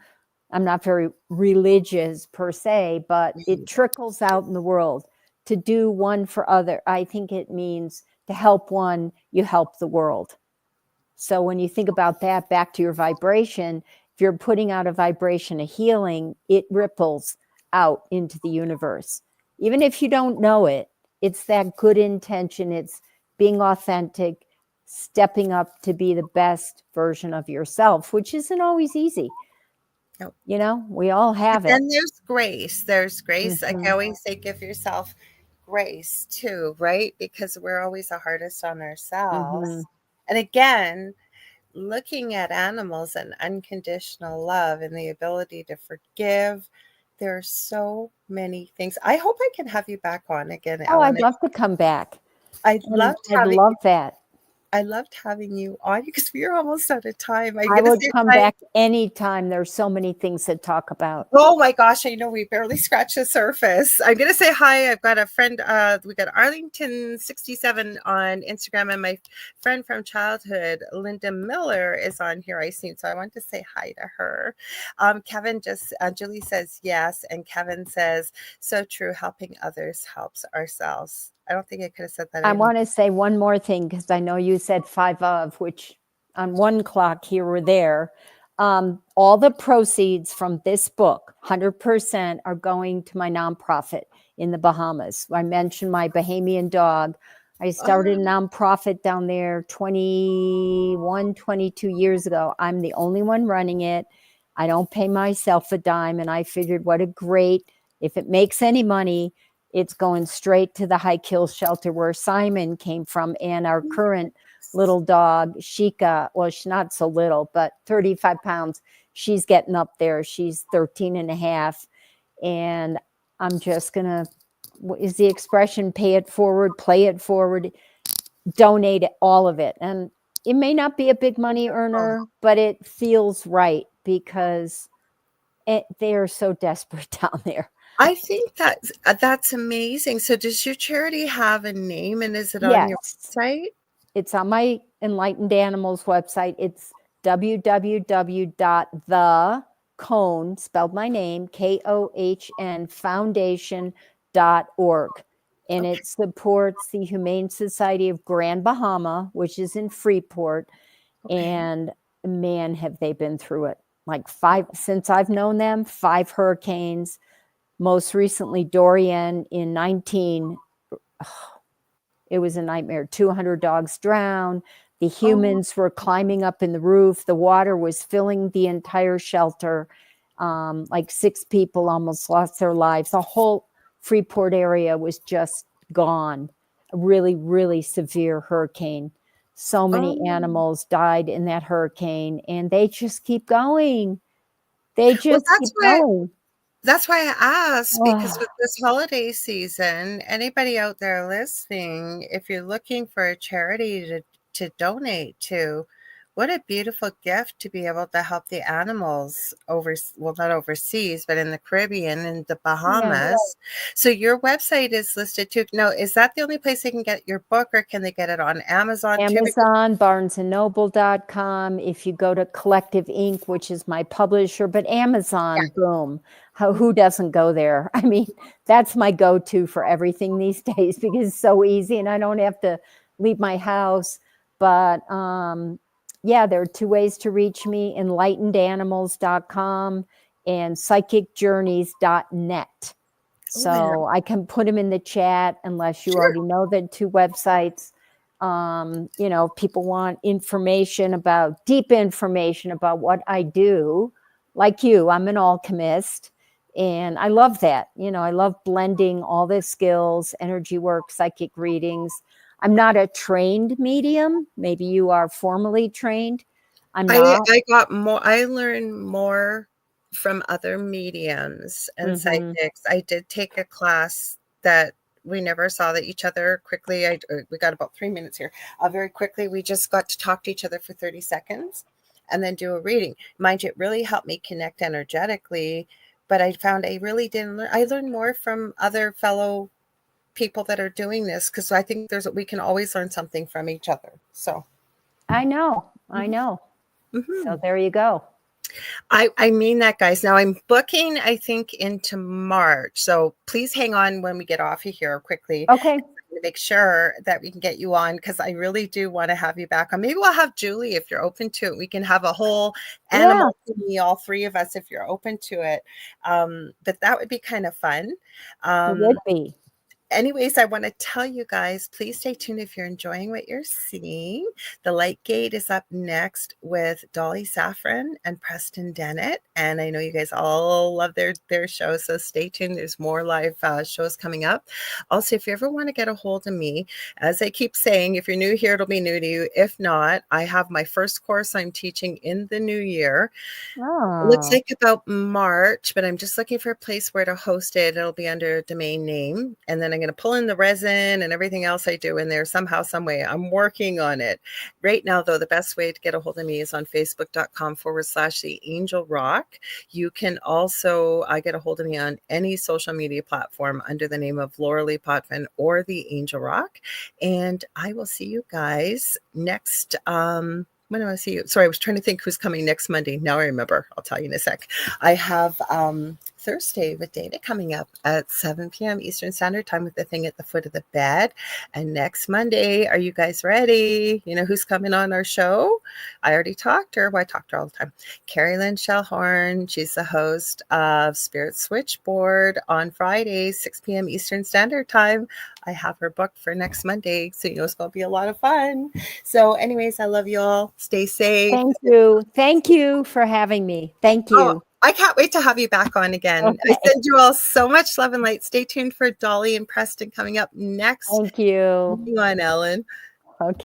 I'm not very religious per se, but it trickles out in the world. To do one for other, I think it means to help one, you help the world. So when you think about that, back to your vibration, if you're putting out a vibration of healing, it ripples out into the universe. Even if you don't know it, it's that good intention. It's being authentic, stepping up to be the best version of yourself, which isn't always easy. Nope. We all have it. And there's grace. I always say, give yourself grace too, right? Because we're always the hardest on ourselves. And again, looking at animals and unconditional love and the ability to forgive, there are so many things. I hope I can have you back on again, Ellen. I'd love to come back. I'd love that. I loved having you on because we are almost out of time. I would come back anytime. There's so many things to talk about. Oh my gosh, I know we barely scratched the surface. I'm going to say hi. I've got a friend. We got Arlington67 on Instagram, and my friend from childhood, Linda Miller, is on here, I seen. So I want to say hi to her. Kevin Julie says yes. And Kevin says, so true. Helping others helps ourselves. I don't think I could have said that. I want to say one more thing, because I know you said 5 of, which on one clock here or there. All the proceeds from this book, 100%, are going to my nonprofit in the Bahamas. I mentioned my Bahamian dog. I started a nonprofit down there 22 years ago. I'm the only one running it. I don't pay myself a dime. And I figured what a great If it makes any money, it's going straight to the high kill shelter where Simon came from, and our current little dog, Shika, well, she's not so little, but 35 pounds. She's getting up there. She's 13 and a half. And I'm just going to, what is the expression? Pay it forward, play it forward, donate it, all of it. And it may not be a big money earner, but it feels right because they are so desperate down there. I think that's amazing. So does your charity have a name, and is it on your website? It's on my Enlightened Animals website. It's www.thekohn, spelled my name, KOHN, foundation.org. And it supports the Humane Society of Grand Bahama, which is in Freeport. And man, have they been through it. Like since I've known them, 5 hurricanes, most recently Dorian in 19. It was a nightmare. 200 dogs drowned. The humans were climbing up in the roof. The water was filling the entire shelter. Like 6 people almost lost their lives. The whole Freeport area was just gone. A really, really severe hurricane. So many animals died in that hurricane, and they just keep going. They just keep going. That's why I asked, because with this holiday season, anybody out there listening, if you're looking for a charity to donate to, what a beautiful gift to be able to help the animals not overseas, but in the Caribbean and the Bahamas. Yeah. So your website is listed too. Now, is that the only place they can get your book, or can they get it on Amazon too? Amazon, barnesandnoble.com. If you go to Collective Inc., which is my publisher, but Amazon, boom. Who doesn't go there? I mean, that's my go-to for everything these days because it's so easy and I don't have to leave my house. But yeah, there are 2 ways to reach me: enlightenedanimals.com and psychicjourneys.net. So I can put them in the chat unless you already know the 2 websites. You know, people want deep information about what I do. Like you, I'm an alchemist. And I love that. You know, I love blending all the skills, energy work, psychic readings. I'm not a trained medium. Maybe you are formally trained. I'm not. I learned more from other mediums and psychics. I did take a class that we never saw each other quickly. We got about 3 minutes here. Very quickly, we just got to talk to each other for 30 seconds and then do a reading. Mind you, it really helped me connect energetically. But I found I really didn't learn. I learned more from other fellow people that are doing this, because I think we can always learn something from each other. So I know. So there you go. I mean that, guys. Now I'm booking, I think, into March. So please hang on when we get off of here quickly. Okay. To make sure that we can get you on, because I really do want to have you back on. Maybe we'll have Julie if you're open to it. We can have a whole animal thingy, all 3 of us, if you're open to it. But that would be kind of fun. It would be. Anyways, I want to tell you guys, please stay tuned if you're enjoying what you're seeing. The Light Gate is up next with Dolly Saffron and Preston Dennett. And I know you guys all love their shows, so stay tuned. There's more live shows coming up. Also, if you ever want to get a hold of me, as I keep saying, if you're new here, it'll be new to you. If not, I have my first course I'm teaching in the new year. It looks like about March, but I'm just looking for a place where to host it. It'll be under a domain name. And then I'm going to pull in the resin and everything else I do in there somehow, some way. I'm working on it. Right now, though, the best way to get a hold of me is on facebook.com/The Angel Rock. You can also get a hold of me on any social media platform under the name of Lorilei Potvin or The Angel Rock. And I will see you guys next when do I see you? Sorry, I was trying to think who's coming next Monday. Now I remember. I'll tell you in a sec. I have Thursday with Dana coming up at 7 p.m. Eastern Standard Time with the thing at the foot of the bed. And next Monday, are you guys ready? You know who's coming on our show? I already talked to her. Well, I talk to her all the time. Carrie Lynn Shellhorn. She's the host of Spirit Switchboard on Friday, 6 p.m. Eastern Standard Time. I have her booked for next Monday, so you know it's going to be a lot of fun. So anyways, I love you all. Stay safe. Thank you. Thank you for having me. Thank you. I can't wait to have you back on again. Okay. I send you all so much love and light. Stay tuned for Dolly and Preston coming up next. Thank you. You on, Ellen. Okay.